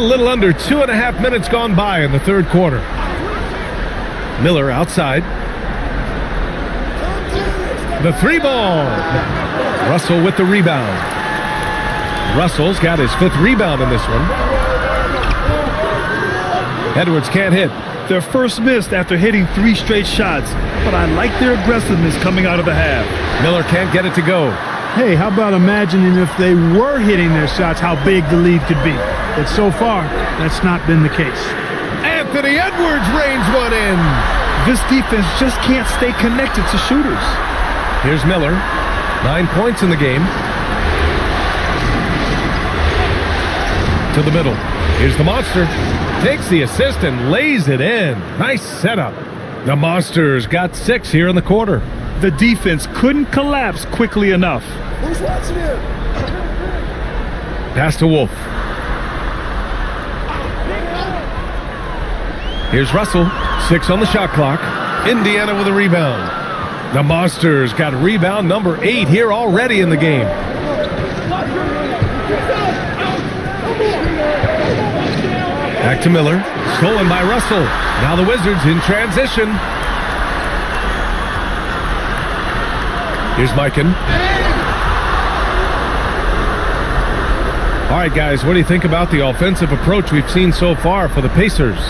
A little under 2.5 minutes gone by in the third quarter. Miller outside. The three ball. Russell with the rebound. Russell's got his 5th rebound in this one. Edwards can't hit. Their first missed after hitting 3 straight shots, but I like their aggressiveness coming out of the half. Miller can't get it to go. Hey, how about imagining if they were hitting their shots, how big the lead could be? But so far, that's not been the case. Anthony Edwards reins one in. This defense just can't stay connected to shooters. Here's Miller. 9 points in the game. To the middle. Here's the Monster. Takes the assist and lays it in. Nice setup. The Monsters got 6 here in the quarter. The defense couldn't collapse quickly enough. Who's watching it? Pass to Wolf. Here's Russell. 6 on the shot clock. Indiana with a rebound. The Monsters got rebound number 8 here already in the game. Back to Miller. Stolen by Russell. Now the Wizards in transition. Here's Mikan. All right, guys, what do you think about the offensive approach we've seen so far for the Pacers?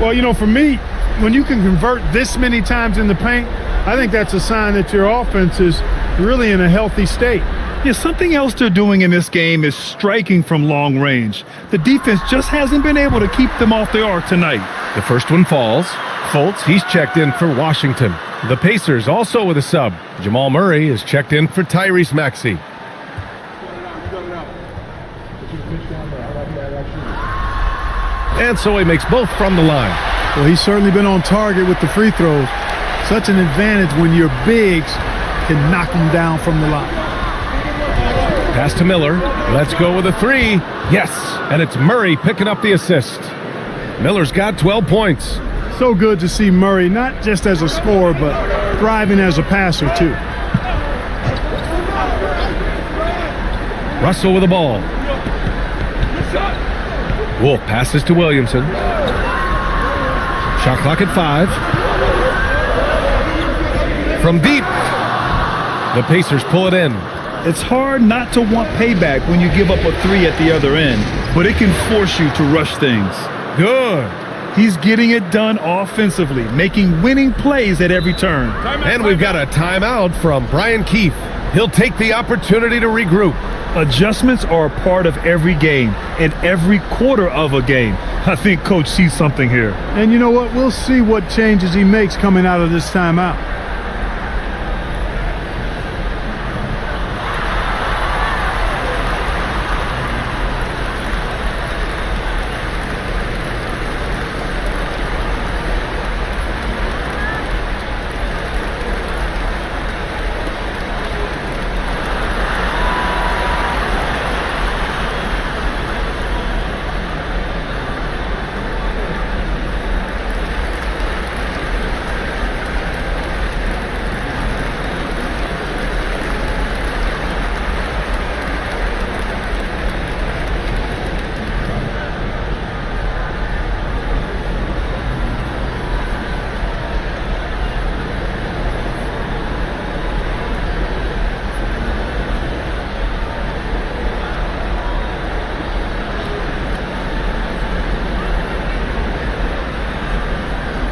Well, you know, for me, when you can convert this many times in the paint, I think that's a sign that your offense is really in a healthy state. Yeah, something else they're doing in this game is striking from long range. The defense just hasn't been able to keep them off the arc tonight. The first one falls. Fultz, he's checked in for Washington. The Pacers also with a sub. Jamal Murray is checked in for Tyrese Maxey. And so he makes both from the line. Well, he's certainly been on target with the free throws. Such an advantage when your bigs can knock them down from the line. Pass to Miller. Let's go with a 3. Yes, and it's Murray picking up the assist. Miller's got 12 points. So good to see Murray, not just as a scorer, but thriving as a passer, too. Russell with the ball. Wolf passes to Williamson. Shot clock at 5. From deep. The Pacers pull it in. It's hard not to want payback when you give up a 3 at the other end, but it can force you to rush things. Good. He's getting it done offensively, making winning plays at every turn. And we've got a timeout from Brian Keefe. He'll take the opportunity to regroup. Adjustments are a part of every game and every quarter of a game. I think Coach sees something here. And you know what? We'll see what changes he makes coming out of this timeout.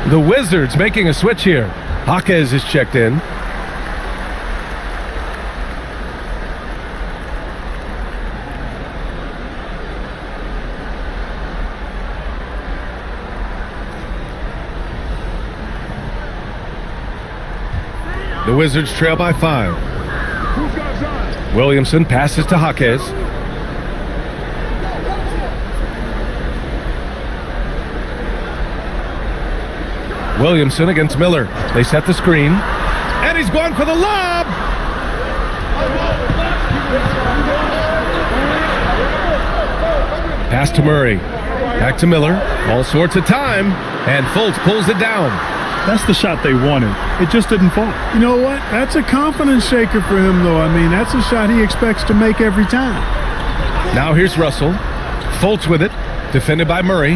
The Wizards making a switch here. Jaquez is checked in. The Wizards trail by 5. Williamson passes to Jaquez. Williamson against Miller. They set the screen. And he's going for the lob! Pass to Murray. Back to Miller. All sorts of time. And Fultz pulls it down. That's the shot they wanted. It just didn't fall. You know what? That's a confidence shaker for him, though. I mean, that's a shot he expects to make every time. Now here's Russell. Fultz with it. defended by Murray.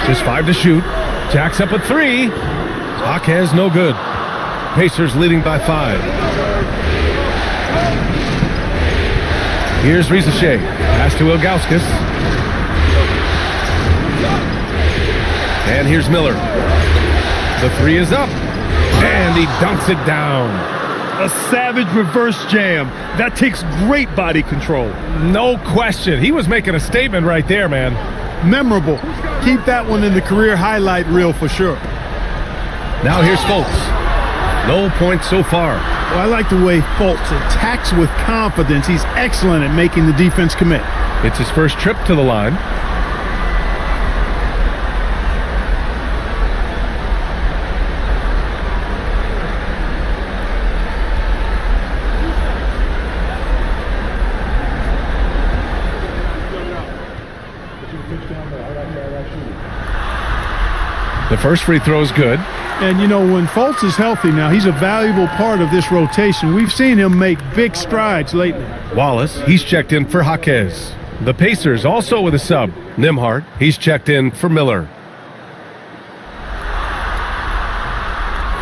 Just 5 to shoot. Jacks up a 3. Jaquez no good. Pacers leading by 5. Here's Rizachet. Pass to Ilgauskas. And here's Miller. The 3 is up. And he dunks it down. A savage reverse jam. That takes great body control. No question. He was making a statement right there, man. Memorable. Keep that one in the career highlight reel for sure. Now here's Fultz. No points so far. Well, I like the way Fultz attacks with confidence. He's excellent at making the defense commit. It's his first trip to the line. The first free throw is good. And, you know, when Fultz is healthy now, he's a valuable part of this rotation. We've seen him make big strides lately. Wallace, he's checked in for Jaquez. The Pacers also with a sub. Nembhard, he's checked in for Miller.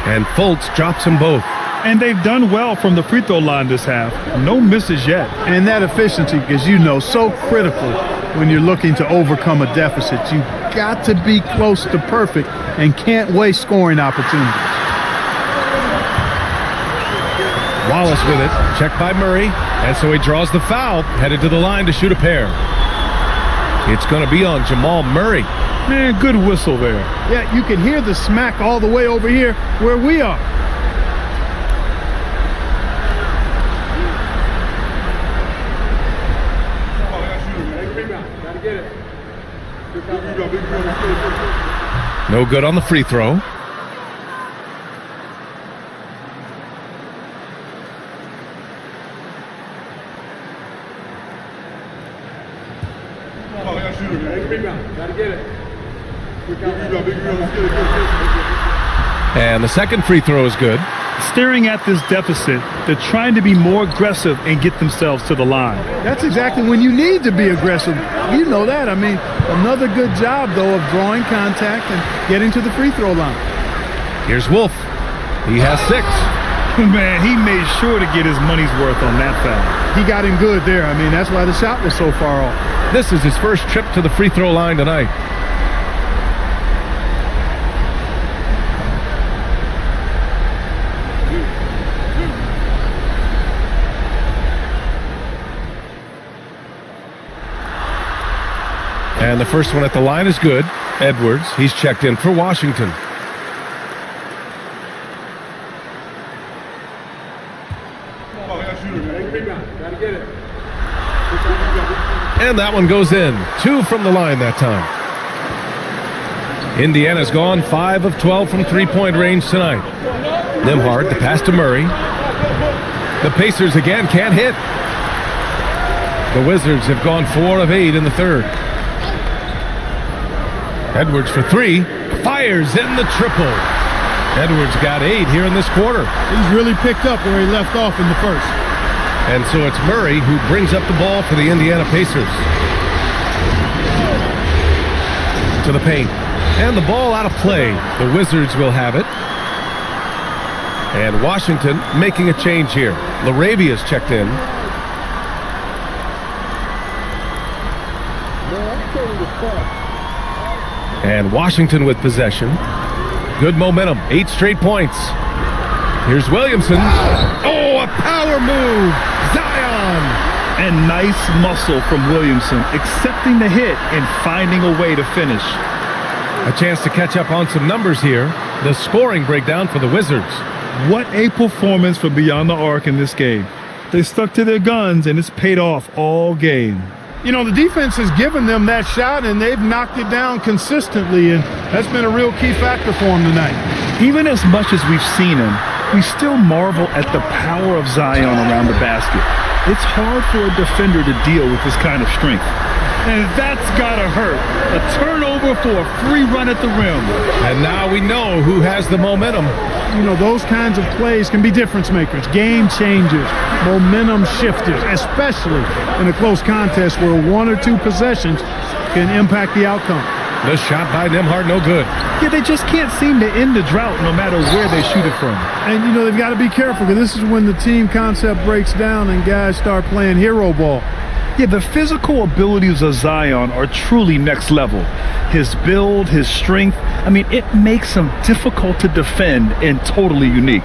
And Fultz drops them both. And they've done well from the free throw line this half. No misses yet. And that efficiency, as you know, so critical when you're looking to overcome a deficit. You've got to be close to perfect and can't waste scoring opportunities. Wallace with it, checked by Murray, and so he draws the foul, headed to the line to shoot a pair. It's going to be on Jamal Murray. Man, good whistle there. Yeah, you can hear the smack all the way over here where we are. No good on the free throw. And the second free throw is good. Staring at this deficit, they're trying to be more aggressive and get themselves to the line. That's exactly when you need to be aggressive. You know that. I mean, another good job, though, of drawing contact and getting to the free throw line. Here's Wolf. He has 6. Man, he made sure to get his money's worth on that foul. He got him good there. I mean, that's why the shot was so far off. This is his first trip to the free throw line tonight. And the first one at the line is good. Edwards, he's checked in for Washington. And that one goes in. 2 from the line that time. Indiana's gone 5 of 12 from three-point range tonight. Nembhard, the pass to Murray. The Pacers again can't hit. The Wizards have gone 4 of 8 in the third. Edwards for 3, fires in the triple. Edwards got 8 here in this quarter. He's really picked up where he left off in the first. And so it's Murray who brings up the ball for the Indiana Pacers. To the paint. And the ball out of play. The Wizards will have it. And Washington making a change here. Laravia's checked in. And Washington with possession. Good momentum. 8 straight points. Here's Williamson. Oh, a power move. Zion. And nice muscle from Williamson, accepting the hit and finding a way to finish. A chance to catch up on some numbers here. The scoring breakdown for the Wizards. What a performance for Beyond the Arc in this game. They stuck to their guns, and it's paid off all game. You know, the defense has given them that shot, and they've knocked it down consistently, and that's been a real key factor for them tonight. Even as much as we've seen him, we still marvel at the power of Zion around the basket. It's hard for a defender to deal with this kind of strength. And that's gotta hurt. A turnover for a free run at the rim. And now we know who has the momentum. You know, those kinds of plays can be difference makers, game changers, momentum shifters, especially in a close contest where 1 or 2 possessions can impact the outcome. The shot by Nembhard, no good. Yeah, they just can't seem to end the drought no matter where they shoot it from. And, you know, they've got to be careful because this is when the team concept breaks down and guys start playing hero ball. Yeah, the physical abilities of Zion are truly next level. His build, his strength, I mean, it makes him difficult to defend and totally unique.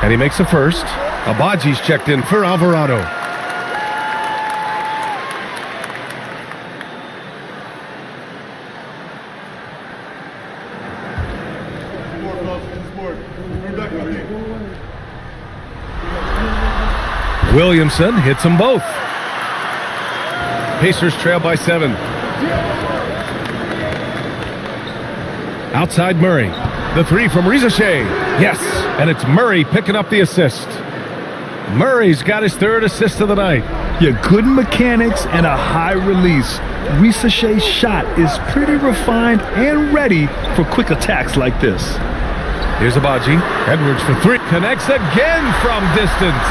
And he makes the first. Abaji's checked in for Alvarado. Williamson hits them both. Pacers trail by 7. Outside Murray. The 3 from Rizachet. Yes, and it's Murray picking up the assist. Murray's got his 3rd assist of the night. Yeah, good mechanics and a high release. Rizachet's shot is pretty refined and ready for quick attacks like this. Here's Abaji. Edwards for 3. Connects again from distance.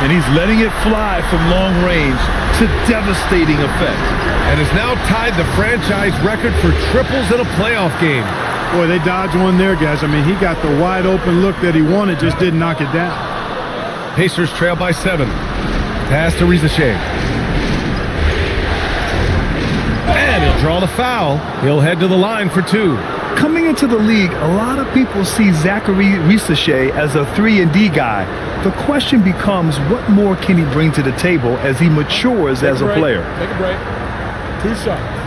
And he's letting it fly from long range to devastating effect. And has now tied the franchise record for triples in a playoff game. Boy, they dodged one there, guys. I mean, he got the wide open look that he wanted, just didn't knock it down. Pacers trail by 7. Pass to Rizachet. And he'll draw the foul. He'll head to the line for 2. Coming into the league, a lot of people see Zachary Rizachet as a 3-and-D guy. The question becomes, what more can he bring to the table as he matures as a player? Take a break. 2 shots.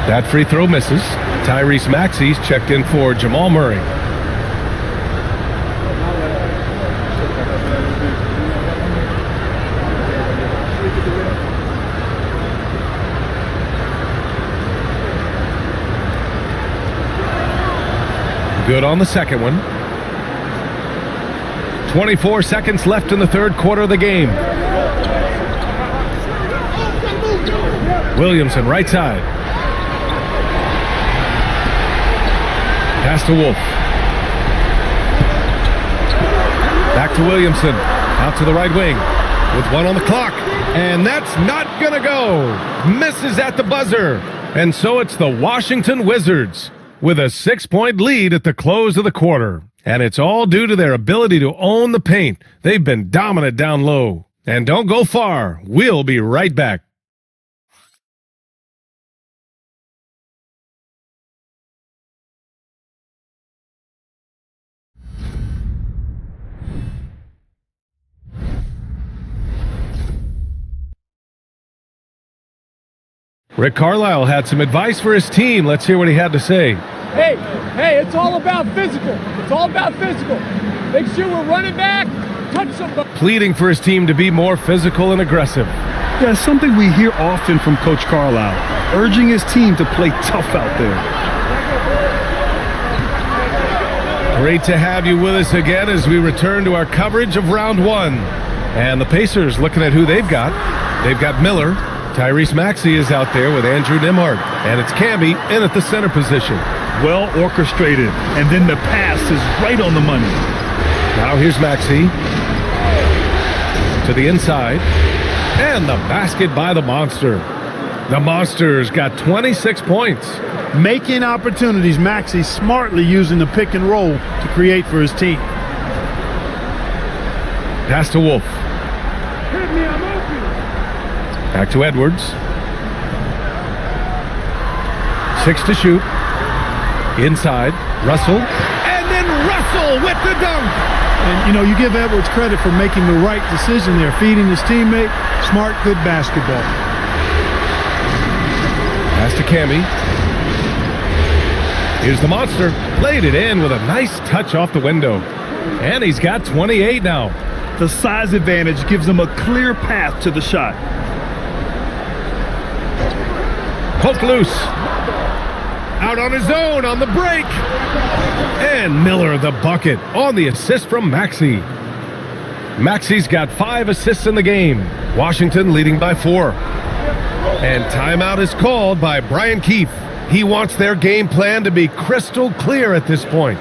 That free throw misses. Tyrese Maxey's checked in for Jamal Murray. Good on the second one. 24 seconds left in the 3rd quarter of the game. Williamson, right side. Pass to Wolf. Back to Williamson. Out to the right wing. With 1 on the clock. And that's not gonna go. Misses at the buzzer. And so it's the Washington Wizards with a 6-point lead at the close of the quarter. And it's all due to their ability to own the paint. They've been dominant down low. And don't go far. We'll be right back. Rick Carlisle had some advice for his team. Let's hear what he had to say. Hey, it's all about physical. It's all about physical. Make sure we're running back, touch somebody. Pleading for his team to be more physical and aggressive. Yeah, it's something we hear often from Coach Carlisle, urging his team to play tough out there. Great to have you with us again as we return to our coverage of round 1. And the Pacers looking at who they've got. They've got Miller. Tyrese Maxey is out there with Andrew Nembhard. And it's Camby in at the center position. Well orchestrated. And then the pass is right on the money. Now here's Maxey. To the inside. And the basket by the Monster. The Monster's got 26 points. Making opportunities. Maxey smartly using the pick and roll to create for his team. Pass to Wolf. Back to Edwards. 6 to shoot. Inside. Russell. And then Russell with the dunk. And, you know, you give Edwards credit for making the right decision there, feeding his teammate. Smart, good basketball. Pass to Camby. Here's the Monster. Played it in with a nice touch off the window. And he's got 28 now. The size advantage gives him a clear path to the shot. Poke loose. Out on his own on the break. And Miller the bucket on the assist from Maxey. Maxey's got 5 assists in the game. Washington leading by 4. And timeout is called by Brian Keefe. He wants their game plan to be crystal clear at this point.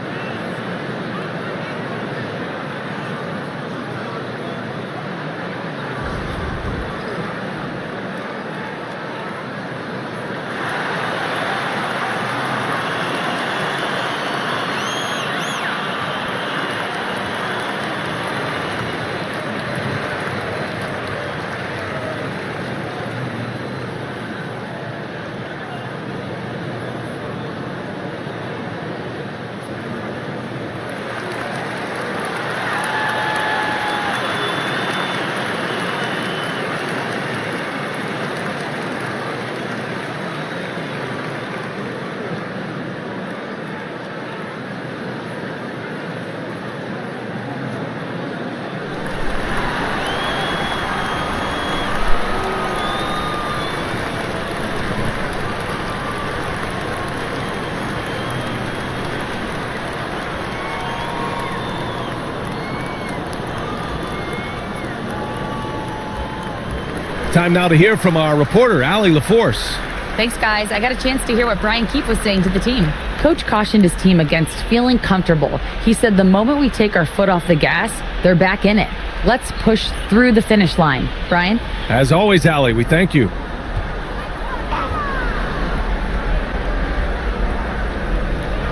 Time now to hear from our reporter, Allie LaForce. Thanks, guys. I got a chance to hear what Brian Keefe was saying to the team. Coach cautioned his team against feeling comfortable. He said the moment we take our foot off the gas, they're back in it. Let's push through the finish line. Brian? As always, Allie, we thank you.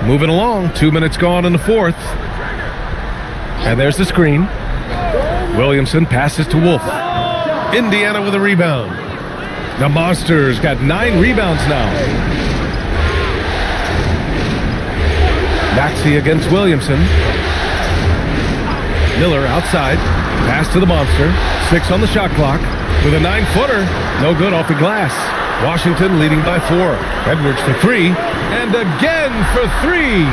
Moving along, 2 minutes gone in the fourth. And there's the screen. Williamson passes to Wolf. Indiana with a rebound. The Monsters got 9 rebounds now. Maxey against Williamson. Miller outside. Pass to the Monster. 6 on the shot clock. With a 9-footer. No good off the glass. Washington leading by 4. Edwards for 3. And again for 3.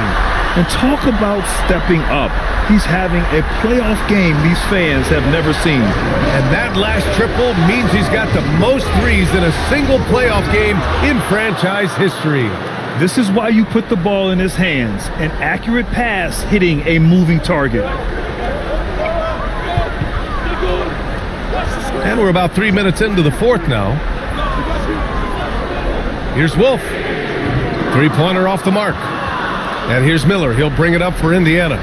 And talk about stepping up. He's having a playoff game these fans have never seen. And that last triple means he's got the most threes in a single playoff game in franchise history. This is why you put the ball in his hands. An accurate pass hitting a moving target. And we're about 3 minutes into the fourth now. Here's Wolf. 3-pointer off the mark. And here's Miller. He'll bring it up for Indiana.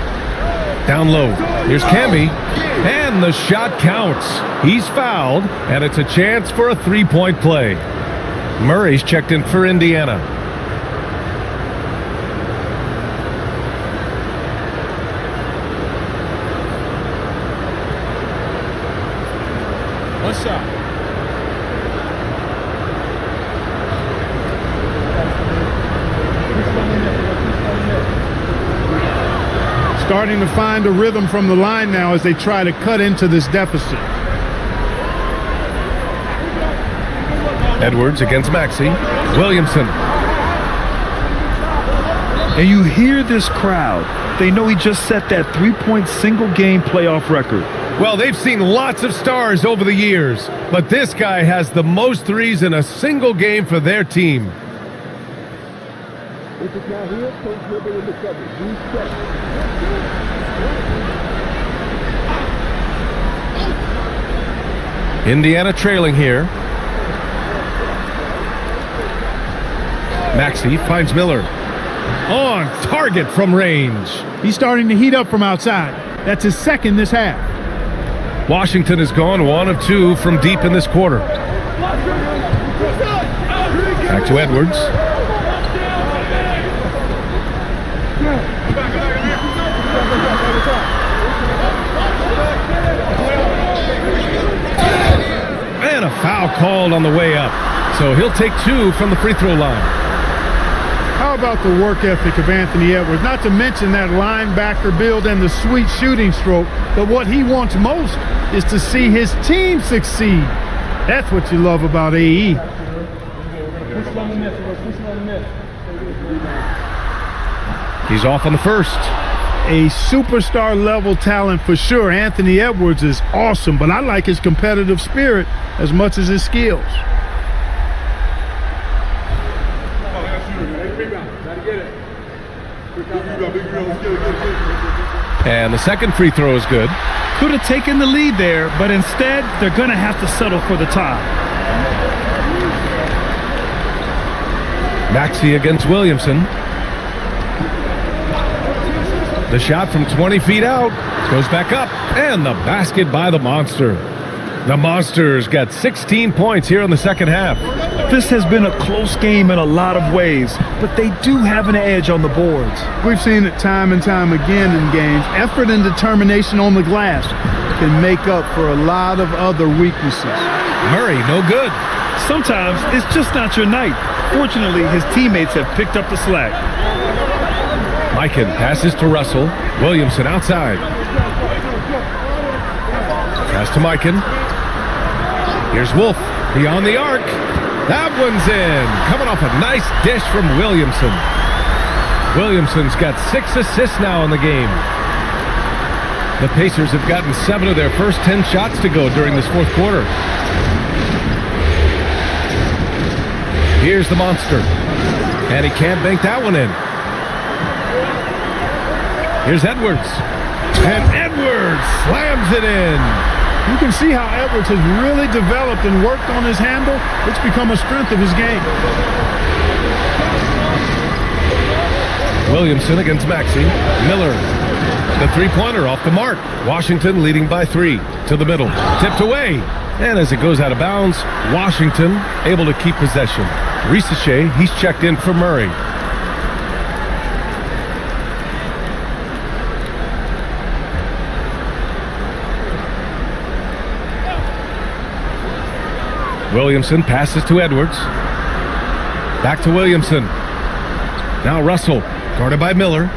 Down low. Here's Camby. And the shot counts. He's fouled, and it's a chance for a 3-point play. Murray's checked in for Indiana. One shot. Starting to find a rhythm from the line now as they try to cut into this deficit. Edwards against Maxey. Williamson. And you hear this crowd. They know he just set that 3-point single-game playoff record. Well, they've seen lots of stars over the years, but this guy has the most threes in a single game for their team. Indiana trailing here. Maxey finds Miller. On target from range. He's starting to heat up from outside. That's his second this half. Washington has gone 1 of 2 from deep in this quarter. Back to Edwards. And a foul called on the way up. So he'll take 2 from the free throw line. How about the work ethic of Anthony Edwards? Not to mention that linebacker build and the sweet shooting stroke. But what he wants most is to see his team succeed. That's what you love about AE. He's off on the first. a superstar level talent for sure. Anthony Edwards is awesome, but I like his competitive spirit as much as his skills. And the second free throw is good. Could have taken the lead there, but instead they're going to have to settle for the tie. Maxey against Williamson. The shot from 20 feet out goes back up, and the basket by the Monster. The Monsters got 16 points here in the second half. This has been a close game in a lot of ways, but they do have an edge on the boards. We've seen it time and time again in games. Effort and determination on the glass can make up for a lot of other weaknesses. Murray, no good. Sometimes it's just not your night. Fortunately, his teammates have picked up the slack. Mikan passes to Russell. Williamson outside. Pass to Mikan. Here's Wolf beyond the arc. That one's in. Coming off a nice dish from Williamson. Williamson's got 6 assists now in the game. The Pacers have gotten 7 of their first 10 shots to go during this fourth quarter. Here's the Monster. And he can't bank that one in. Here's Edwards. And Edwards slams it in. You can see how Edwards has really developed and worked on his handle. It's become a strength of his game. Williamson against Maxey. Miller. The three-pointer off the mark. Washington leading by 3. To the middle. Tipped away. And as it goes out of bounds, Washington able to keep possession. Risache, he's checked in for Murray. Williamson passes to Edwards. Back to Williamson. Now Russell, guarded by Miller.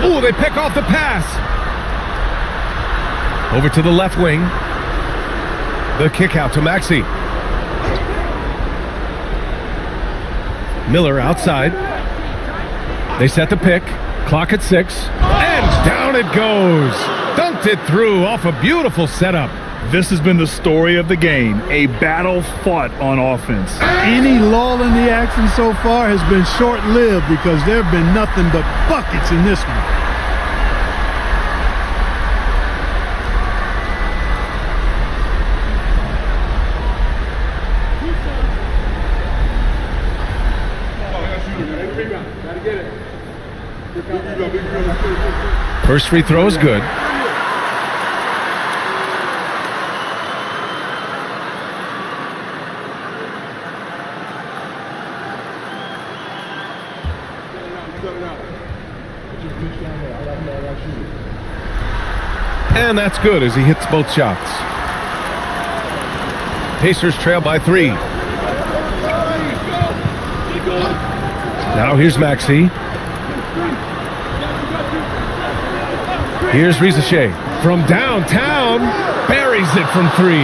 Oh, they pick off the pass. Over to the left wing. The kick out to Maxey. Miller outside. They set the pick. Clock at 6. And down it goes. Dunked it through off a beautiful setup. This has been the story of the game, a battle fought on offense. Any lull in the action so far has been short-lived because there have been nothing but buckets in this one. First free throw is good. And that's good as he hits both shots. Pacers trail by 3. Now here's Maxey. Here's Risache from downtown. Buries it from 3.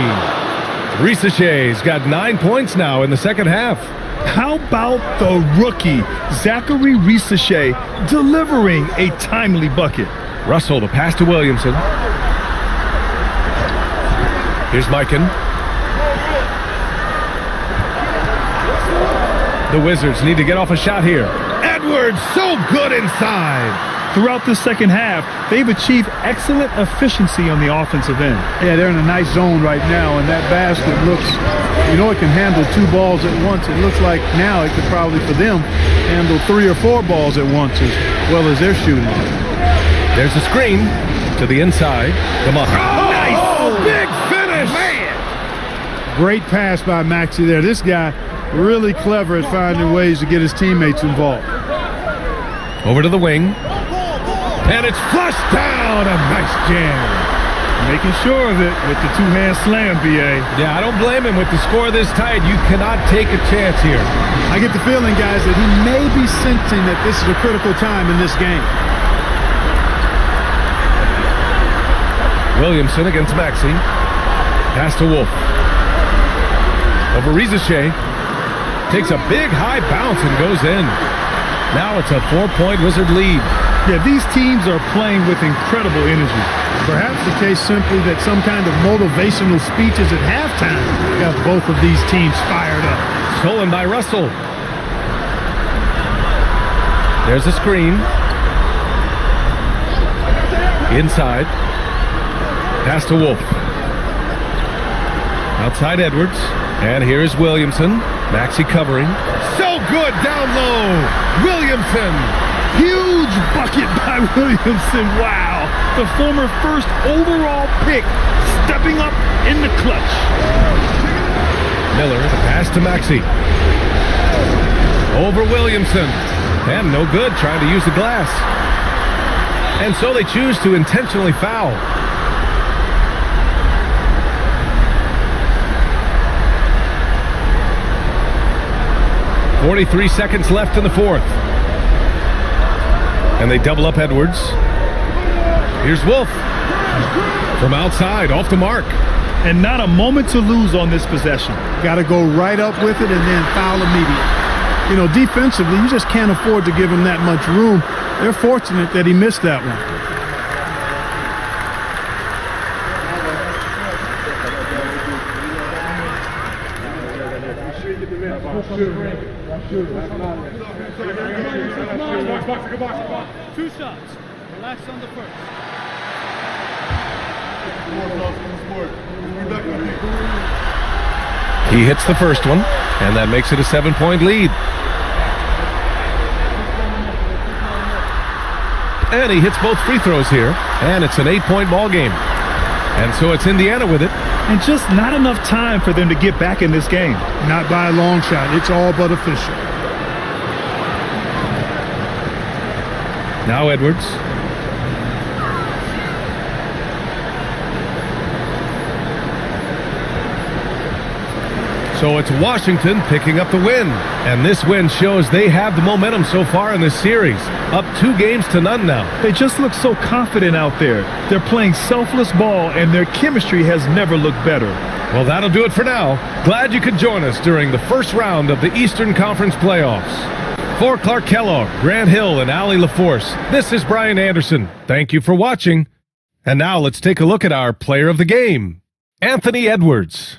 Risache's got 9 points now in the second half. How about the rookie, Zachary Risache, delivering a timely bucket? Russell, the pass to Williamson. Here's Mikan. The Wizards need to get off a shot here. Edwards, so good inside. Throughout the second half, they've achieved excellent efficiency on the offensive end. Yeah, they're in a nice zone right now, and that basket looks, you know, it can handle 2 balls at once. It looks like now it could probably, for them, handle 3 or 4 balls at once as well as they're shooting. There's a screen to the inside. Come on. Oh, nice! Big finish! Man! Great pass by Maxey there. This guy really clever at finding ways to get his teammates involved. Over to the wing. And it's flushed down. A nice jam. Making sure of it with the 2-hand slam, B.A. Yeah, I don't blame him. With the score this tight, you cannot take a chance here. I get the feeling, guys, that he may be sensing that this is a critical time in this game. Williamson against Maxey. Pass to Wolf. Over Risache. Takes a big high bounce and goes in. Now it's a 4-point Wizard lead. Yeah, these teams are playing with incredible energy. Perhaps the case simply that some kind of motivational speeches at halftime got both of these teams fired up. Stolen by Russell. There's a screen. Inside. Pass to Wolf. Outside Edwards. And here's Williamson. Maxey covering. So good down low. Williamson. Huge bucket by Williamson. Wow. The former first overall pick stepping up in the clutch. Miller, the pass to Maxey. Over Williamson. And no good, trying to use the glass. And so they choose to intentionally foul. .43 seconds left in the fourth. And they double up Edwards. Here's Wolf. From outside, off the mark. And not a moment to lose on this possession. Got to go right up with it and then foul immediately. You know, defensively, you just can't afford to give him that much room. They're fortunate that he missed that one. Two shots. Relax on the first. He hits the first one, and that makes it a 7-point lead. And he hits both free throws here, and it's an 8-point ball game. And so it's Indiana with it. And just not enough time for them to get back in this game. Not by a long shot. It's all but official. Now Edwards. So it's Washington picking up the win. And this win shows they have the momentum so far in this series. Up 2-0 now. They just look so confident out there. They're playing selfless ball, and their chemistry has never looked better. Well, that'll do it for now. Glad you could join us during the first round of the Eastern Conference playoffs. For Clark Kellogg, Grant Hill, and Allie LaForce, this is Brian Anderson. Thank you for watching. And now let's take a look at our player of the game, Anthony Edwards.